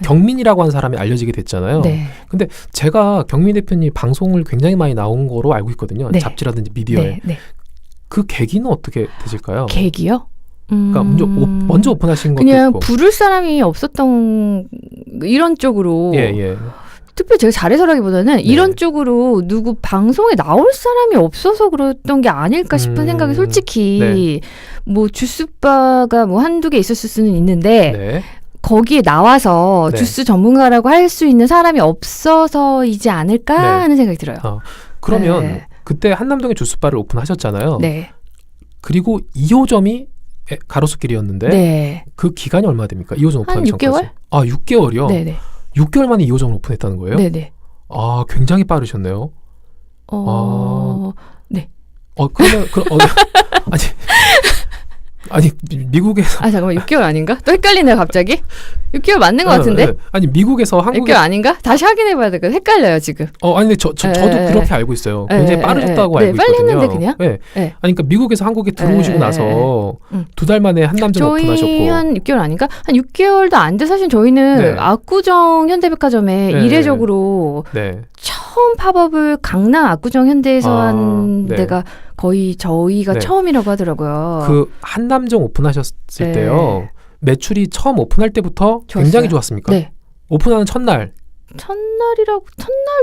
경민이라고 한 사람이 알려지게 됐잖아요. 근데 제가 경민 대표님 방송을 굉장히 많이 나온 거로 알고 있거든요. 잡지라든지 미디어에. 그 계기는 어떻게 되실까요? 계기요? 그러니까 먼저 오픈하신 것도 그냥 있고. 부를 사람이 없었던 이런 쪽으로 특별히 제가 잘해서라기보다는 이런 쪽으로 누구 방송에 나올 사람이 없어서 그랬던 게 아닐까 싶은 생각이 솔직히 뭐 주스바가 뭐 한두 개 있었을 수는 있는데 거기에 나와서 주스 전문가라고 할 수 있는 사람이 없어서이지 않을까 하는 생각이 들어요. 그러면 그때 한남동에 주스바를 오픈하셨잖아요. 그리고 2호점이 가로수길이었는데 그 기간이 얼마 됩니까? 2호점 오픈하기 전까지. 한 6개월? 아, 6개월이요? 네네. 6개월 만에 2호점을 오픈했다는 거예요? 네네. 아, 굉장히 빠르셨네요. 네. 그러면 아니 미국에서 잠깐만 6개월 아닌가? 또 헷갈리네요 갑자기. 6개월 맞는 것 같은데? 아니 미국에서 한국에 6개월 아닌가? 다시 확인해봐야 될 것 같아요. 헷갈려요 지금. 아니 근데 저도 그렇게 알고 있어요. 굉장히 빠르셨다고 알고 빨리 있거든요. 했는데 그냥? 아니 그러니까 미국에서 한국에 들어오시고 나서 2달 만에 한남점 오픈하셨고. 저희 한 6개월 아닌가? 한 6개월도 안 돼. 사실 저희는 압구정 현대백화점에 이례적으로 처음 팝업을 강남 압구정 현대에서 한 데가 거의 저희가 처음이라고 하더라고요. 그 한남점 오픈하셨을 때요. 매출이 처음 오픈할 때부터 좋았어요. 굉장히 좋았습니까? 오픈하는 첫날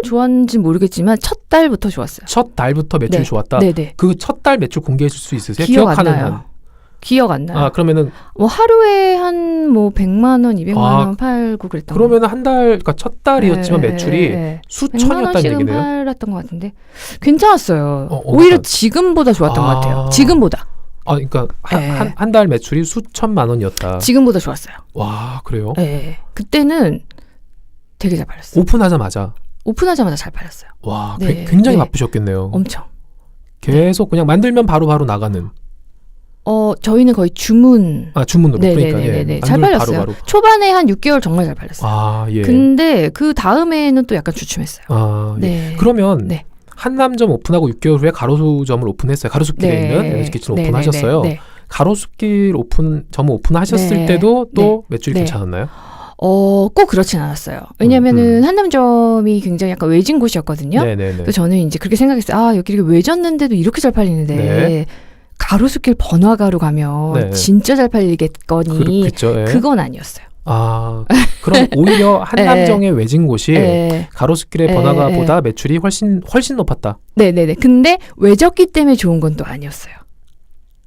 좋았는지 모르겠지만 첫 달부터 좋았어요. 첫 달부터 매출이 좋았다? 네네. 그 첫 달 매출 공개해 줄 수 있으세요? 기억하는 한. 기억 안 나요. 그러면은 뭐 하루에 한 뭐 100만 원, 200만 원 팔고 그랬던 거. 그러면 한 달, 그러니까 첫 달이었지만 매출이 수천이었다는 얘기네요. 100만 원씩은 팔았던 것 같은데 괜찮았어요. 오히려 지금보다 좋았던 것 같아요. 지금보다. 그러니까 한 달 매출이 수천만 원이었다. 지금보다 좋았어요. 와, 그래요? 네. 그때는 되게 잘 팔렸어요. 오픈하자마자 잘 팔렸어요. 와, 굉장히 바쁘셨겠네요. 엄청. 계속 그냥 만들면 바로바로 나가는. 저희는 거의 주문으로. 그러니까 잘 팔렸어요. 바로. 초반에 한 6개월 정말 잘 팔렸어요. 근데 그 다음에는 또 약간 주춤했어요. 그러면 한남점 오픈하고 6개월 후에 가로수점을 오픈했어요. 가로수길에 있는 에너지키친 오픈하셨어요. 가로수길 점을 오픈하셨을 때도 또 매출이 괜찮았나요? 꼭 그렇진 않았어요. 왜냐면은 한남점이 굉장히 약간 외진 곳이었거든요. 그래서 저는 이제 그렇게 생각했어요. 여기 외졌는데도 이렇게 잘 팔리는데 가로수길 번화가로 가면 진짜 잘 팔리겠거니. 그건 아니었어요. 그럼 오히려 한남정의 외진 곳이 가로수길의 번화가보다 매출이 훨씬 높았다. 네네네. 근데 외졌기 때문에 좋은 건 또 아니었어요.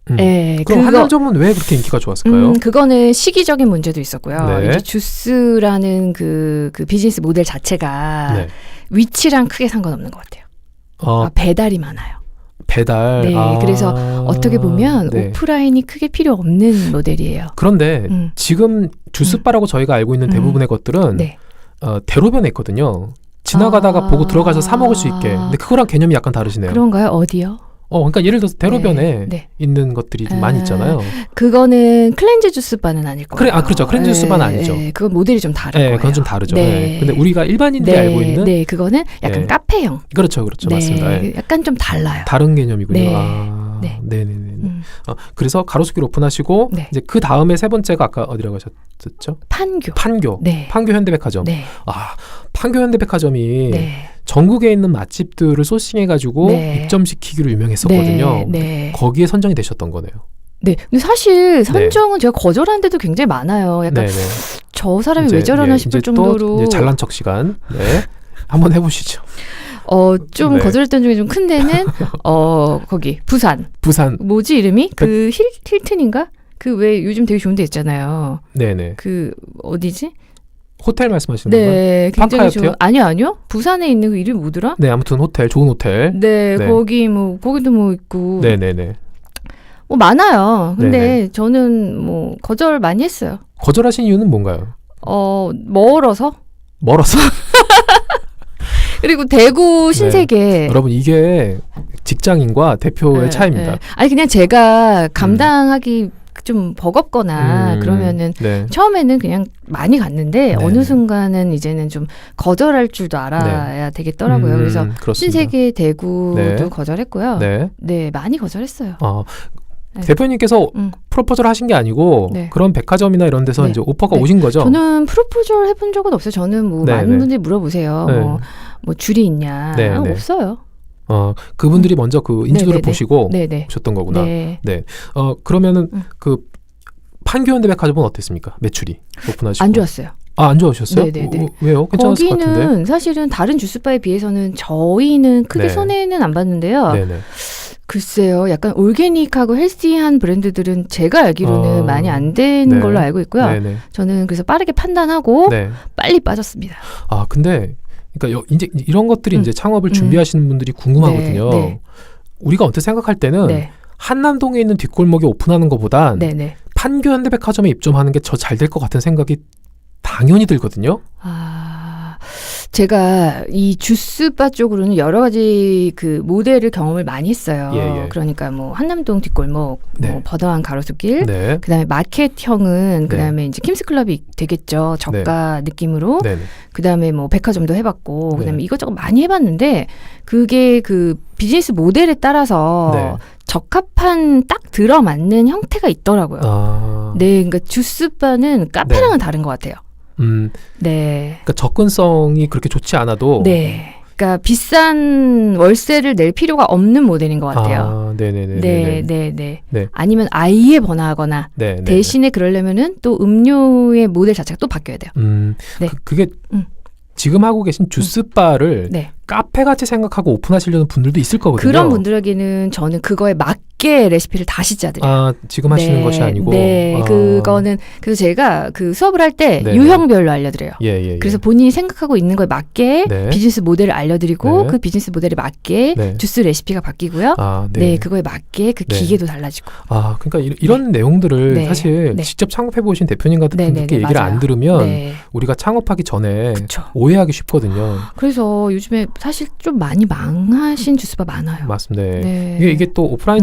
그럼 한남점은 왜 그렇게 인기가 좋았을까요? 그거는 시기적인 문제도 있었고요. 이제 주스라는 그 비즈니스 모델 자체가 위치랑 크게 상관없는 것 같아요. 배달이 많아요. 배달. 그래서 어떻게 보면 오프라인이 크게 필요 없는 모델이에요. 그런데 지금 주스바라고 저희가 알고 있는 대부분의 것들은 대로변에 있거든요. 지나가다가 보고 들어가서 사 먹을 수 있게. 근데 그거랑 개념이 약간 다르시네요. 그런가요? 어디요? 그러니까 예를 들어서 대로변에 있는 것들이 좀 많이 있잖아요. 그거는 클렌즈 주스바는 아닐 거예요. 그렇죠. 클렌즈 주스바는 아니죠. 그건 모델이 좀 다를 거예요. 그건 좀 다르죠. 근데 우리가 일반인들이 알고 있는 그거는 약간 카페형. 그렇죠. 맞습니다. 약간 좀 달라요. 다른 개념이군요. 네네네. 그래서 가로수길 오픈하시고 이제 그 다음에 세 번째가 아까 어디라고 하셨죠? 판교. 판교 현대백화점. 판교 현대백화점이 전국에 있는 맛집들을 소싱해가지고 입점시키기로 유명했었거든요. 거기에 선정이 되셨던 거네요. 근데 사실 선정은 제가 거절한 데도 굉장히 많아요. 약간 저 사람이 왜 저러나 싶을 정도로. 이제 잘난 척 시간. 한번 해보시죠. 좀 거절했던 중에 좀 큰 데는 거기 부산. 뭐지 이름이? 그 힐튼인가? 그 왜 요즘 되게 좋은 데 있잖아요. 그 어디지? 호텔 말씀하시는 건가요? 굉장히 좋은. 아니요. 부산에 있는 그 이름이 뭐더라? 아무튼 호텔, 좋은 호텔. 거기도 뭐 있고. 뭐 많아요. 근데 네네. 저는 뭐 거절 많이 했어요. 거절하신 이유는 뭔가요? 멀어서. 그리고 대구 신세계. 여러분 이게 직장인과 대표의 차이입니다. 아니 그냥 제가 감당하기 좀 버겁거나 그러면은 처음에는 그냥 많이 갔는데 어느 순간은 이제는 좀 거절할 줄도 알아야 되겠더라고요. 그래서 그렇습니다. 신세계 대구도 거절했고요. 많이 거절했어요. 대표님께서 프로포즈를 하신 게 아니고 그런 백화점이나 이런 데서 이제 오퍼가 오신 거죠? 저는 프로포즈를 해본 적은 없어요. 저는 뭐 많은 분들이 물어보세요. 뭐 줄이 있냐? 없어요. 그분들이 먼저 그 인지도를 보시고 오셨던 거구나. 그러면은 그 판교 현대백화점은 어땠습니까? 매출이 오픈하시고. 안 좋았어요. 안 좋아하셨어요? 네네네. 왜요? 괜찮았을 것 같은데. 거기는 사실은 다른 주스바에 비해서는 저희는 크게 손해는 안 봤는데요. 네네. 글쎄요. 약간 올게닉하고 헬시한 브랜드들은 제가 알기로는 많이 안 된 걸로 알고 있고요. 네네. 저는 그래서 빠르게 판단하고 빨리 빠졌습니다. 근데 그러니까 이제 이런 것들이 이제 창업을 준비하시는 분들이 궁금하거든요. 네. 우리가 언뜻 생각할 때는 한남동에 있는 뒷골목에 오픈하는 것보단 판교 현대백화점에 입점하는 게 더 잘 될 것 같은 생각이 당연히 들거든요. 제가 이 주스바 쪽으로는 여러 가지 그 모델을 경험을 많이 했어요. 그러니까 뭐 한남동 뒷골목, 뭐 버더왕 가로수길, 그다음에 마켓형은 그다음에 이제 킴스클럽이 되겠죠. 저가 느낌으로. 그다음에 뭐 백화점도 해봤고, 그다음에 이것저것 많이 해봤는데 그게 그 비즈니스 모델에 따라서 적합한 딱 들어맞는 형태가 있더라고요. 그러니까 주스바는 카페랑은 다른 것 같아요. 그러니까 접근성이 그렇게 좋지 않아도. 그러니까 비싼 월세를 낼 필요가 없는 모델인 것 같아요. 네네네. 아니면 아예 번화하거나 대신에 그러려면은 또 음료의 모델 자체가 또 바뀌어야 돼요. 그게 지금 하고 계신 주스바를 카페같이 생각하고 오픈하시려는 분들도 있을 거거든요. 그런 분들에게는 저는 그거에 맞게 레시피를 다시 짜드려요. 지금 하시는 것이 아니고. 그거는 그래서 제가 그 수업을 할 때 유형별로 알려드려요. 그래서 본인이 생각하고 있는 거에 맞게 비즈니스 모델을 알려드리고 그 비즈니스 모델에 맞게 주스 레시피가 바뀌고요. 그거에 맞게 그 기계도 달라지고. 그러니까 이런 내용들을 사실 직접 창업해 보신 대표님 같은 분들께 얘기를 안 들으면 우리가 창업하기 전에 오해하기 쉽거든요. 그래서 요즘에 사실 좀 많이 망하신 주스바 많아요. 맞습니다. 이게 또 오프라인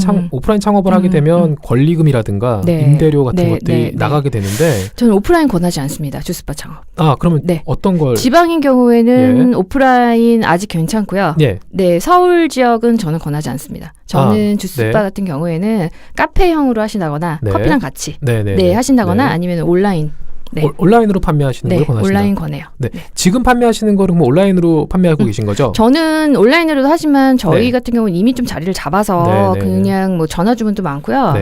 창업을 하게 되면 권리금이라든가 임대료 같은 것들이 나가게 되는데 저는 오프라인 권하지 않습니다. 주스바 창업. 그러면 어떤 걸? 지방인 경우에는 오프라인 아직 괜찮고요. 서울 지역은 저는 권하지 않습니다. 저는 주스바 같은 경우에는 카페형으로 하신다거나 커피랑 같이 하신다거나 아니면 온라인. 온라인으로 판매하시는 걸 권하신다. 온라인 권해요. 지금 판매하시는 거는 뭐 온라인으로 판매하고 계신 거죠? 저는 온라인으로도 하지만 저희 같은 경우는 이미 좀 자리를 잡아서 그냥 뭐 전화 주문도 많고요.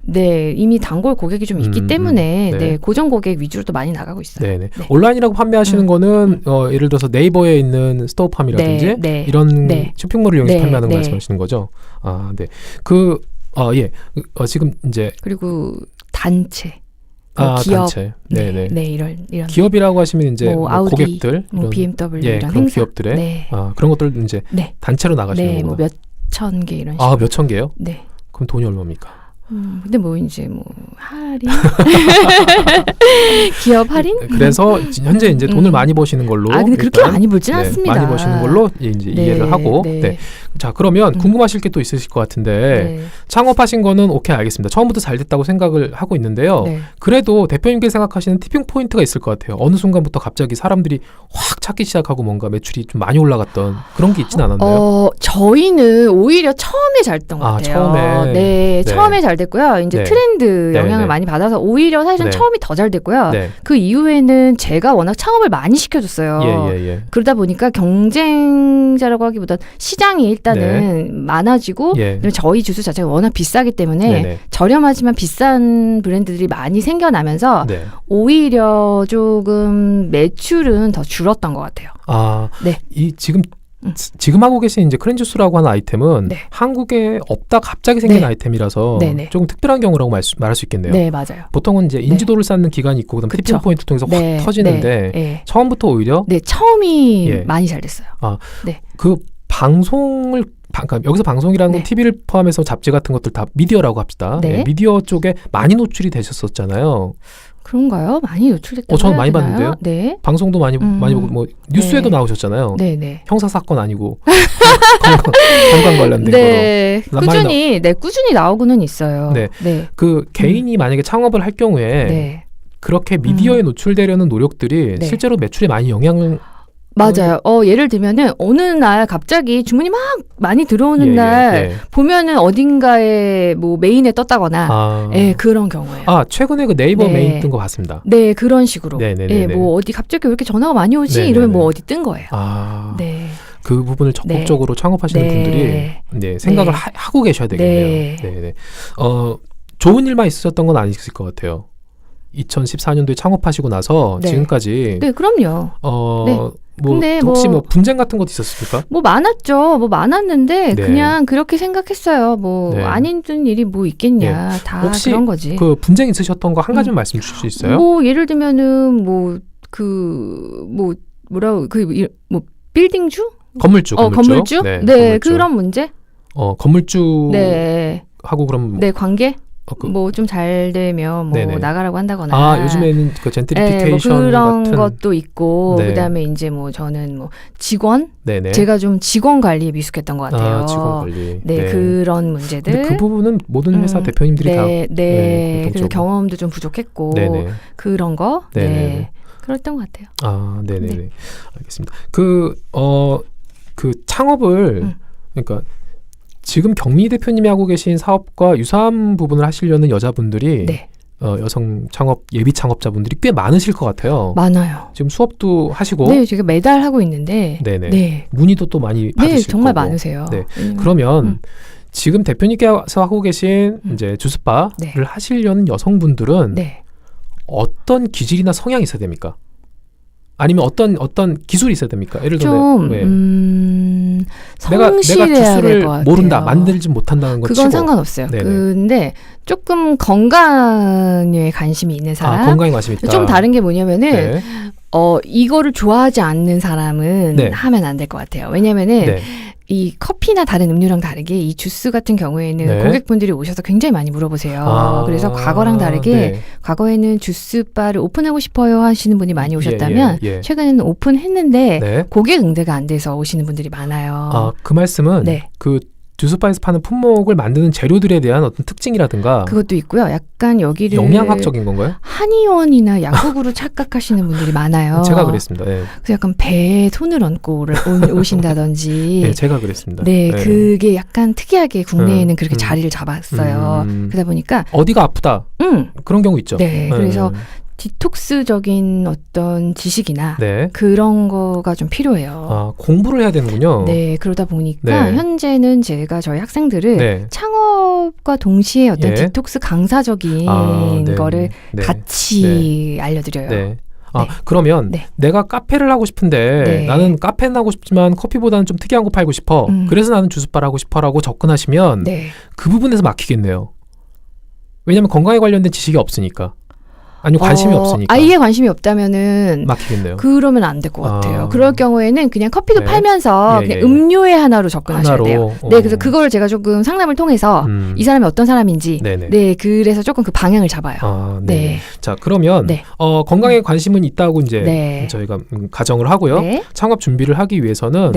이미 단골 고객이 좀 있기 때문에 고정 고객 위주로 또 많이 나가고 있어요. 온라인이라고 판매하시는 거는 예를 들어서 네이버에 있는 스토어팜이라든지 이런 쇼핑몰을 이용해서 판매하는 거 말씀하시는 거죠? 지금 이제 그리고 단체. 기업, 단체. 이런 기업이라고 하시면 이제 아우디, 고객들, BMW 이런 그런 행사, 기업들의 그런 것들 이제 단체로 나가시는 거구나. 뭐 몇천 개 이런 식으로. 몇천 개요? 그럼 돈이 얼마입니까? 근데 뭐 이제 뭐 할인 기업 할인? 그래서 현재 이제 돈을 많이 버시는 걸로. 근데 그렇게 많이 벌진 않습니다. 많이 버시는 걸로 이제 이해를 하고. 자, 그러면 궁금하실 게 또 있으실 것 같은데 창업하신 거는 오케이, 알겠습니다. 처음부터 잘 됐다고 생각을 하고 있는데요. 그래도 대표님께서 생각하시는 티핑 포인트가 있을 것 같아요. 어느 순간부터 갑자기 사람들이 확 찾기 시작하고 뭔가 매출이 좀 많이 올라갔던 그런 게 있진 않았나요? 저희는 오히려 처음에 잘 됐던 것 같아요. 처음에 잘 됐고요. 이제 트렌드 영향을 많이 받아서 오히려 사실은 처음이 더 잘 됐고요. 그 이후에는 제가 워낙 창업을 많이 시켜줬어요. 그러다 보니까 경쟁자라고 하기보다 시장이 일단은 많아지고 저희 주스 자체가 워낙 비싸기 때문에 저렴하지만 비싼 브랜드들이 많이 생겨나면서 오히려 조금 매출은 더 줄었던 것 같아요. 이 지금 하고 계신 이제 크렌주스라고 하는 아이템은 한국에 없다 갑자기 생긴 아이템이라서 조금 특별한 경우라고 말할 수 있겠네요. 맞아요. 보통은 이제 인지도를 쌓는 기간이 있고 그다음 티핑 포인트 통해서 확 터지는데 처음부터 오히려 처음이 많이 잘 됐어요. 그 방송을 그러니까 여기서 방송이라는 건 TV를 포함해서 잡지 같은 것들 다 미디어라고 합시다. 미디어 쪽에 많이 노출이 되셨었잖아요. 그런가요? 많이 노출됐다고 저는 많이 봤는데요. 방송도 많이 보고 뭐 뉴스에도 나오셨잖아요. 형사 사건 아니고 건강 관련된 거로. 꾸준히 나오고는 있어요. 그 개인이 만약에 창업을 할 경우에 그렇게 미디어에 노출되려는 노력들이 실제로 매출에 많이 영향을 맞아요. 예를 들면은 어느 날 갑자기 주문이 막 많이 들어오는 날 보면은 어딘가에 뭐 메인에 떴다거나 그런 경우예요. 최근에 그 네이버 메인 뜬 거 봤습니다. 그런 식으로. 뭐 어디 갑자기 왜 이렇게 전화가 많이 오지? 이러면 뭐 어디 뜬 거예요. 그 부분을 적극적으로 창업하시는 분들이 생각을 하고 계셔야 되겠네요. 좋은 일만 있으셨던 건 아니실 것 같아요. 2014년도에 창업하시고 나서 네. 지금까지 네, 그럼요. 네. 근데 혹시 뭐 분쟁 같은 것도 있었습니까? 뭐 많았죠. 뭐 많았는데 네. 그냥 그렇게 생각했어요. 뭐 네. 안 힘든 일이 뭐 있겠냐. 네. 다 혹시 그런 거지. 그 분쟁 있으셨던 거 한 가지만 말씀 주실 수 있어요? 뭐 예를 들면은 빌딩주? 건물주. 건물주? 네, 네, 건물주. 그런 문제? 건물주 네. 하고 그럼 네, 관계? 뭐 좀 잘 되면 뭐 네네. 나가라고 한다거나. 요즘에는 그 젠트리피케이션 네, 뭐 그런 같은 것도 있고 네. 그다음에 이제 뭐 저는 뭐 직원? 네네. 제가 좀 직원 관리에 미숙했던 것 같아요. 직원 관리. 네, 그런 문제들. 근데 그 부분은 모든 회사 대표님들이 다 그래서 경험도 좀 부족했고 네네. 그런 거. 네네. 네. 그랬던 것 같아요. 네네. 네. 알겠습니다. 그 창업을 그러니까 지금 경미 대표님이 하고 계신 사업과 유사한 부분을 하시려는 여자분들이 네. 여성 창업 예비 창업자분들이 꽤 많으실 것 같아요. 많아요. 지금 수업도 하시고. 네, 제가 매달 하고 있는데. 네네. 네. 문의도 또 많이 받으실 네, 정말 거고. 많으세요. 네. 그러면 지금 대표님께서 하고 계신 이제 주스바를 네. 하시려는 여성분들은 네. 어떤 기질이나 성향이 있어야 됩니까? 아니면 어떤 기술이 있어야 됩니까? 예를 들어 내가 주스를 모른다, 만들지 못한다는 것 그건 치고. 상관없어요. 네네. 근데 조금 건강에 관심이 있는 사람, 건강에 관심이 있다. 좀 다른 게 뭐냐면은 네. 이거를 좋아하지 않는 사람은 네. 하면 안 될 것 같아요. 왜냐면은 네. 이 커피나 다른 음료랑 다르게 이 주스 같은 경우에는 네. 고객분들이 오셔서 굉장히 많이 물어보세요. 그래서 과거랑 다르게 네. 과거에는 주스바를 오픈하고 싶어요 하시는 분이 많이 오셨다면 최근에는 오픈했는데 네. 고객 응대가 안 돼서 오시는 분들이 많아요. 그 말씀은 그 주스바에서 파는 품목을 만드는 재료들에 대한 어떤 특징이라든가 그것도 있고요. 약간 여기를 영양학적인 건가요? 한의원이나 약국으로 착각하시는 분들이 많아요. 제가 그랬습니다. 네. 그래서 약간 배에 손을 얹고 오신다든지. 네, 제가 그랬습니다. 네, 그게 약간 특이하게 국내에는 그렇게 자리를 잡았어요. 그러다 보니까 어디가 아프다. 그런 경우 있죠. 네, 그래서 디톡스적인 어떤 지식이나 그런 거가 좀 필요해요. 공부를 해야 되는군요. 네, 그러다 보니까 현재는 제가 저희 학생들을 창업과 동시에 어떤 디톡스 강사적인 거를 같이 알려드려요. 그러면 내가 카페를 하고 싶은데 나는 카페는 하고 싶지만 커피보다는 좀 특이한 거 팔고 싶어. 그래서 나는 주스바를 하고 싶어라고 접근하시면 그 부분에서 막히겠네요. 왜냐하면 건강에 관련된 지식이 없으니까. 아니 관심이 없으니까. 아예 관심이 없다면은 막히겠네요. 그러면 안 될 것 같아요. 그럴 경우에는 그냥 커피도 팔면서 그냥 음료의 하나로 접근하셔야 돼요. 네, 그래서 그걸 제가 조금 상담을 통해서 이 사람이 어떤 사람인지, 그래서 조금 그 방향을 잡아요. 자, 그러면 건강에 관심은 있다고 이제 저희가 가정을 하고요. 창업 준비를 하기 위해서는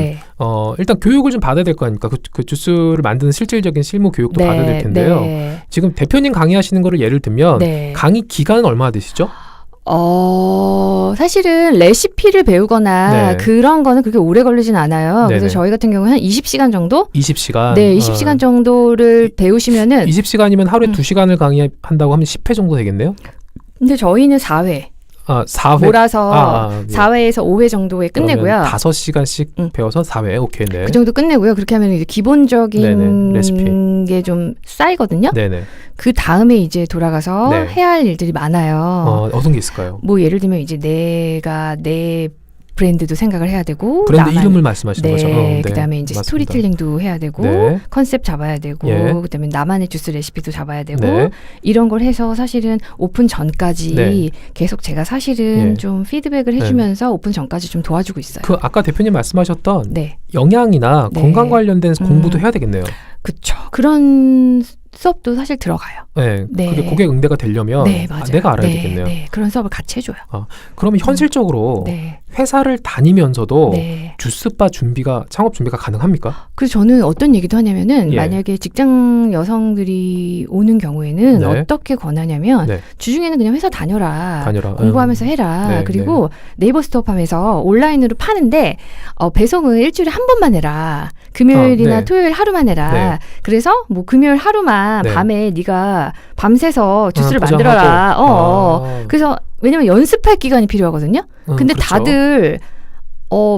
일단 교육을 좀 받아야 될 거 아닙니까? 그 주스를 만드는 실질적인 실무 교육도 받아야 될 텐데요. 지금 대표님 강의하시는 거를 예를 들면 강의 기간은 얼마나 되시죠? 사실은 레시피를 배우거나 그런 거는 그렇게 오래 걸리진 않아요. 그래서 저희 같은 경우는 한 20시간 정도? 20시간? 네, 20시간 정도를 배우시면은 20시간이면 하루에 2시간을 강의한다고 하면 10회 정도 되겠네요? 근데 저희는 4회. 4회. 몰아서 4회에서 5회 정도에 끝내고요. 5시간씩 배워서 4회. 오케이, 네. 그 정도 끝내고요. 그렇게 하면 이제 기본적인 레시피 게 좀 쌓이거든요. 네네. 그 다음에 이제 돌아가서 해야 할 일들이 많아요. 어떤 게 있을까요? 뭐 예를 들면 이제 내가 내 브랜드도 생각을 해야 되고 브랜드 이름을 말씀하시는 거죠? 그다음에 이제 맞습니다. 스토리텔링도 해야 되고 컨셉 잡아야 되고 그다음에 나만의 주스 레시피도 잡아야 되고 이런 걸 해서 사실은 오픈 전까지 계속 제가 사실은 좀 피드백을 해주면서 오픈 전까지 좀 도와주고 있어요. 그 아까 대표님 말씀하셨던 영양이나 건강 관련된 공부도 해야 되겠네요. 그렇죠. 그런 수업도 사실 들어가요. 그게 고객 응대가 되려면 내가 알아야 되겠네요. 그런 수업을 같이 해줘요. 그러면 현실적으로 회사를 다니면서도 주스바 준비가 창업 준비가 가능합니까? 그래서 저는 어떤 얘기도 하냐면은 만약에 직장 여성들이 오는 경우에는 어떻게 권하냐면 주중에는 그냥 회사 다녀라. 공부하면서 해라. 그리고 네이버 스토어팜에서 온라인으로 파는데 배송은 일주일에 한 번만 해라. 금요일이나 토요일 하루만 해라. 그래서 뭐 금요일 하루만 밤에 네가 밤새서 주스를 만들어라. 그래서 왜냐면 연습할 기간이 필요하거든요. 근데 그렇죠. 다들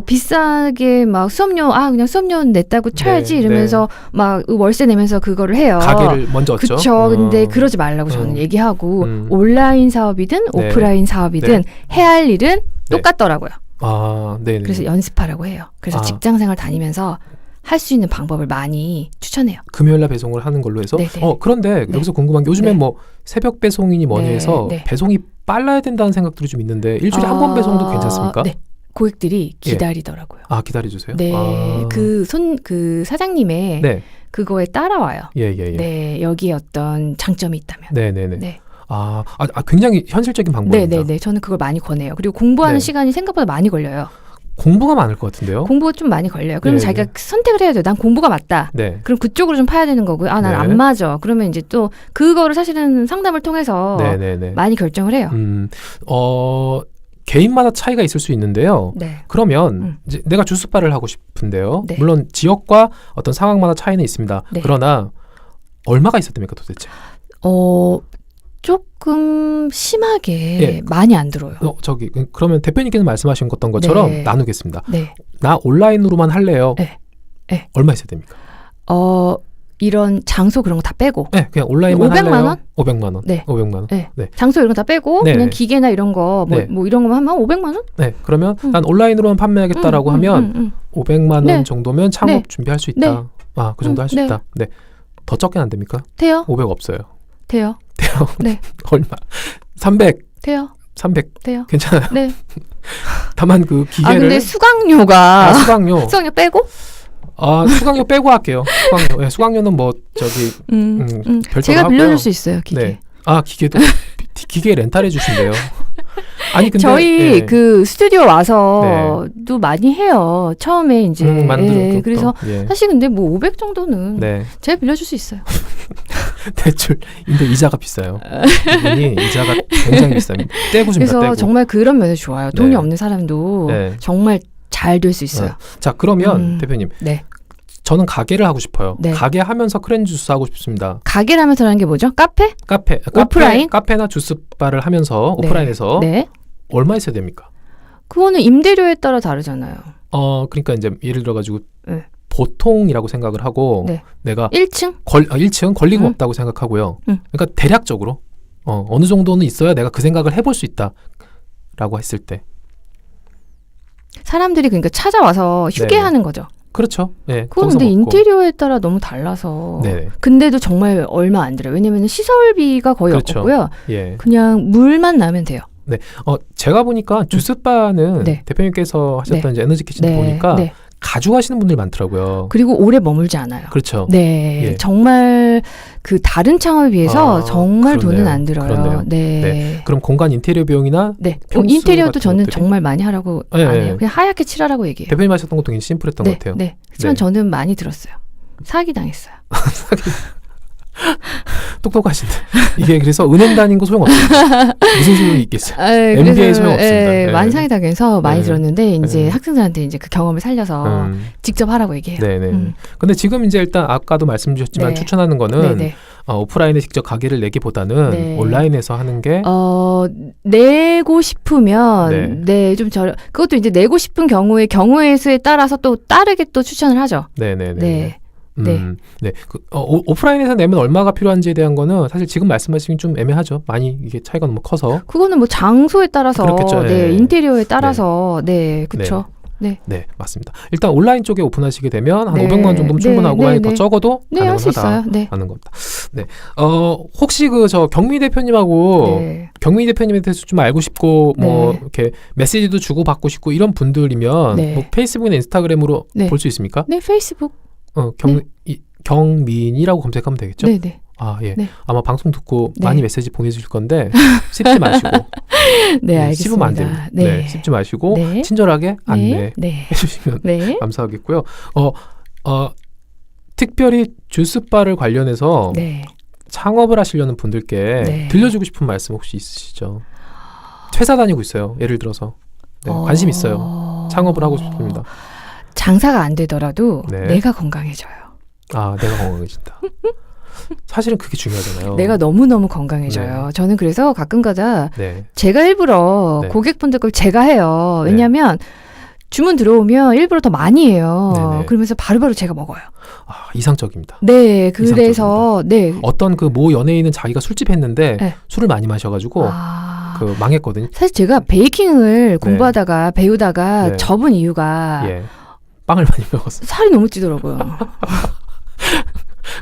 비싸게 막 수업료 그냥 수업료 냈다고 쳐야지 이러면서 막 월세 내면서 그거를 해요. 가게를 먼저 얻죠. 그렇죠. 근데 그러지 말라고 저는 얘기하고 온라인 사업이든 오프라인 사업이든 해야 할 일은 똑같더라고요. 네네. 그래서 연습하라고 해요. 그래서 직장생활 다니면서 할 수 있는 방법을 많이 추천해요. 금요일날 배송을 하는 걸로 해서 그런데 여기서 궁금한 게 요즘에 뭐 새벽 배송이니 뭐니 해서 배송이 빨라야 된다는 생각들이 좀 있는데 일주일에 한 번 배송도 괜찮습니까? 네. 고객들이 기다리더라고요. 기다려주세요? 네. 그 사장님의 그거에 따라와요. 네. 여기에 어떤 장점이 있다면. 네네네. 네. 굉장히 현실적인 방법입니다. 네네네. 저는 그걸 많이 권해요. 그리고 공부하는 시간이 생각보다 많이 걸려요. 공부가 많을 것 같은데요? 공부가 좀 많이 걸려요. 그러면 자기가 선택을 해야 돼요. 난 공부가 맞다. 그럼 그쪽으로 좀 파야 되는 거고요. 난 안 맞아. 그러면 이제 또 그거를 사실은 상담을 통해서 많이 결정을 해요. 개인마다 차이가 있을 수 있는데요. 그러면 이제 내가 주스바를 하고 싶은데요. 물론 지역과 어떤 상황마다 차이는 있습니다. 그러나 얼마가 있어야 됩니까 도대체? 조금 심하게 많이 안 들어요. 그러면 대표님께서 말씀하신 것처럼 나누겠습니다. 나 온라인으로만 할래요. 얼마 있어야 됩니까? 이런 장소 그런 거 다 빼고. 그냥 온라인만 500만 할래요? 원? 500만 원. 500만 원. 장소 이런 거 다 빼고 그냥 기계나 이런 거 뭐 이런 거만 하면 500만 원? 그러면 난 온라인으로만 판매하겠다라고 하면 500만 원 정도면 창업 준비할 수 있다. 그 정도 할 수 있다. 더 적게는 안 됩니까? 돼요. 500 없어요. 돼요. 얼마? 300. 돼요. 300. 돼요. 괜찮아요. 네. 다만 그 기계를 근데 수강료가 수강료 빼고? 수강료 빼고 할게요. 수강료는 뭐 별도로 제가 빌려줄 수 있어요, 기계. 기계도 기계 렌탈해 주신대요. 아니 근데 저희 그 스튜디오 와서도 많이 해요. 처음에 이제 그래서 사실 근데 뭐 500 정도는 제가 빌려줄 수 있어요. 대출 근데 이자가 비싸요. 이분이 이자가 굉장히 비쌉니다. 떼고 좀 그래서 떼고. 정말 그런 면에서 좋아요. 돈이 없는 사람도 정말 잘 될 수 있어요. 자 그러면 대표님. 저는 가게를 하고 싶어요. 가게 하면서 크랜 주스 하고 싶습니다. 가게를 하면서라는 게 뭐죠? 카페? 오프라인? 카페나 주스바를 하면서 오프라인에서 얼마 있어야 됩니까? 그거는 임대료에 따라 다르잖아요. 그러니까 이제 예를 들어가지고 보통이라고 생각을 하고 내가 1층? 1층 권리금 없다고 생각하고요. 그러니까 대략적으로 어느 정도는 있어야 내가 그 생각을 해볼 수 있다라고 했을 때 사람들이 그러니까 찾아와서 휴게하는 거죠. 그렇죠. 그건 근데 인테리어에 따라 너무 달라서. 근데도 정말 얼마 안 들어요. 왜냐면 시설비가 거의 없고요. 그냥 물만 나면 돼요. 제가 보니까 주스바는 대표님께서 하셨던 이제 에너지 키친 보니까 가져가시는 분들이 많더라고요. 그리고 오래 머물지 않아요. 그렇죠. 정말 그 다른 창업에 비해서 정말 돈은 안 들어요. 그럼 공간 인테리어 비용이나 인테리어도 저는 정말 많이 하라고 안 해요. 그냥 하얗게 칠하라고 얘기해요. 대표님 하셨던 것도 굉장히 심플했던 것 같아요. 하지만 저는 많이 들었어요. 사기 당했어요. 똑똑하신데 이게 그래서 은행 다닌 거 소용없습니다. 무슨 소용이 있겠어요. MBA 소용없습니다. 많이 상이 당해서 많이 들었는데 이제 학생들한테 이제 그 경험을 살려서 직접 하라고 얘기해요. 근데 지금 이제 일단 아까도 말씀 주셨지만 추천하는 거는 오프라인에 직접 가게를 내기보다는 온라인에서 하는 게 내고 싶으면 좀 그것도 이제 내고 싶은 경우의 수에 따라서 또 다르게 또 추천을 하죠. 오프라인에서 내면 얼마가 필요한지에 대한 거는 사실 지금 말씀하시긴 좀 애매하죠. 많이 이게 차이가 너무 커서. 그거는 뭐 장소에 따라서, 인테리어에 따라서, 그렇죠. 네, 맞습니다. 일단 온라인 쪽에 오픈하시게 되면 한 500만 원 정도면 충분하고 만약 더 적어도 할 수 있어요. 하는 겁니다. 혹시 저 경미 대표님하고 경미 대표님에 대해서 좀 알고 싶고 뭐 이렇게 메시지도 주고 받고 싶고 이런 분들이면 뭐 페이스북이나 인스타그램으로 볼 수 있습니까? 네, 페이스북. 경민이라고 검색하면 되겠죠? 아마 방송 듣고 많이 메시지 보내주실 건데 씹지 마시고 알겠습니다. 씹으면 안 됩니다. 씹지 마시고 친절하게 안내해 주시면 감사하겠고요. 특별히 주스바를 관련해서 창업을 하시려는 분들께 들려주고 싶은 말씀 혹시 있으시죠? 회사 다니고 있어요. 예를 들어서 관심 있어요. 창업을 하고 싶습니다. 장사가 안 되더라도 내가 건강해져요. 내가 건강해진다. 사실은 그게 중요하잖아요. 내가 너무너무 건강해져요. 저는 그래서 가끔가다 제가 일부러 고객분들 걸 제가 해요. 왜냐하면 주문 들어오면 일부러 더 많이 해요. 네네. 그러면서 바로바로 제가 먹어요. 아, 이상적입니다. 네, 그래서 이상적입니다. 어떤 그 모 연예인은 자기가 술집 했는데 네. 술을 많이 마셔가지고 그 망했거든요. 사실 제가 베이킹을 공부하다가 배우다가 접은 이유가 빵을 많이 먹었어요. 살이 너무 찌더라고요.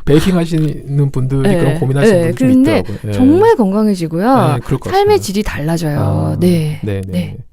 베이킹 하시는 분들이 그런 고민하시는 분들이 좀 있더라고요. 그런데 정말 건강해지고요. 삶의 질이 달라져요. 네.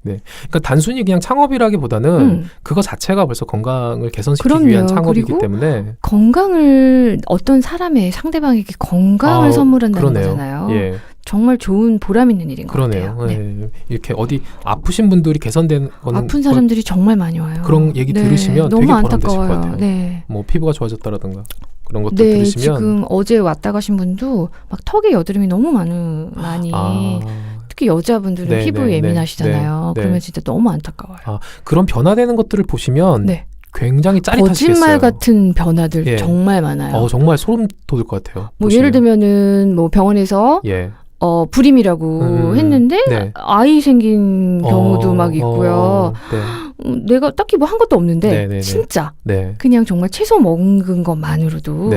그러니까 단순히 그냥 창업이라기보다는 그거 자체가 벌써 건강을 개선시키기 위한 창업이기 때문에 건강을 어떤 사람의 상대방에게 건강을 선물한다는 거잖아요. 예. 정말 좋은 보람 있는 일인 것 같아요. 네. 이렇게 어디 아프신 분들이 개선된 거는 아픈 사람들이 정말 많이 와요. 그런 얘기 들으시면 너무 되게 보람되실 것 안타까워요. 같아요. 네. 뭐 피부가 좋아졌다라든가 그런 것도 들으시면 지금 어제 왔다 가신 분도 막 턱에 여드름이 너무 많이 특히 여자분들은 피부에 예민하시잖아요. 그러면 진짜 너무 안타까워요. 그런 변화되는 것들을 보시면 굉장히 짜릿하시겠어요. 거짓말 같은 변화들 정말 많아요. 정말 소름 돋을 것 같아요. 뭐 보시면. 예를 들면은 뭐 병원에서 불임이라고 했는데 아이 생긴 경우도 막 있고요. 내가 딱히 뭐 한 것도 없는데 진짜 그냥 정말 채소 먹은 것만으로도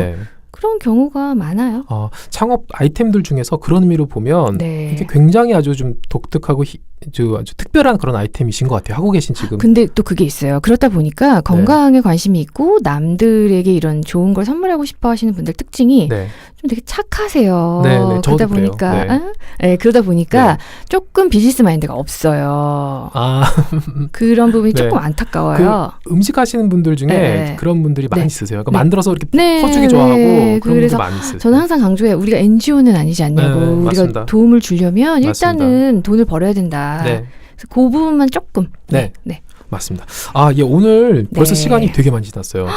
그런 경우가 많아요. 창업 아이템들 중에서 그런 의미로 보면 이게 굉장히 아주 좀 독특하고 아주 특별한 그런 아이템이신 것 같아요. 하고 계신 지금. 근데 또 그게 있어요. 그렇다 보니까 건강에 관심이 있고 남들에게 이런 좋은 걸 선물하고 싶어 하시는 분들 특징이 좀 되게 착하세요. 그러다 보니까 그러다 보니까 조금 비즈니스 마인드가 없어요. 그런 부분이 조금 안타까워요. 그 음식 하시는 분들 중에 그런 분들이 많이 있으세요. 그러니까 만들어서 이렇게 퍼주기 좋아하고 그런 분들 많이 있어요. 저는 항상 강조해요. 우리가 NGO는 아니지 않냐고. 우리가 맞습니다. 도움을 주려면 일단은 돈을 벌어야 된다. 그래서 그 부분만 조금. 맞습니다. 오늘 벌써 시간이 되게 많이 지났어요.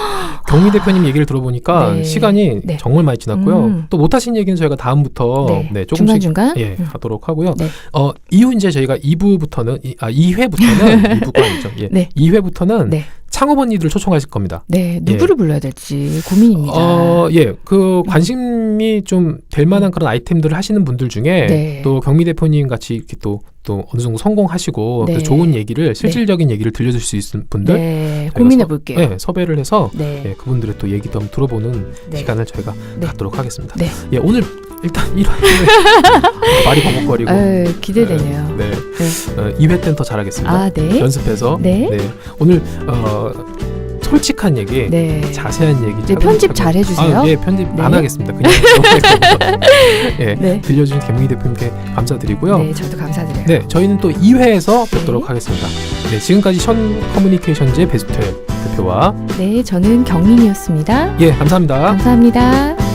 경미 대표님 얘기를 들어보니까 시간이 정말 많이 지났고요. 또 못하신 얘기는 저희가 다음부터 조금씩 중간중간 하도록 하고요. 이후 이제 저희가 2부부터는 2회부터는 2부가 아니죠. 2회부터는 창업 언니들을 초청하실 겁니다. 누구를 불러야 될지 고민입니다. 그 관심이 좀 될 만한 그런 아이템들을 하시는 분들 중에 또 경미 대표님 같이 이렇게 또 어느 정도 성공하시고 좋은 얘기를 실질적인 얘기를 들려줄 수 있는 분들 고민해 볼게요. 섭외를 해서 그분들의 또 얘기도 한번 들어보는 시간을 저희가 갖도록 하겠습니다. 오늘 일단 1화에 말이 버벅거리고 기대되네요. 2회 때는 더 잘하겠습니다. 연습해서 오늘 솔직한 얘기, 자세한 얘기 편집 잘 해주세요. 편집 안 하겠습니다. 그냥 들려주신 김민희 대표님께 감사드리고요. 저도 감사드려요. 저희는 또 2회에서 뵙도록 하겠습니다. 지금까지 션 커뮤니케이션즈의 배수태 대표와 저는 경민이었습니다. 감사합니다. 감사합니다.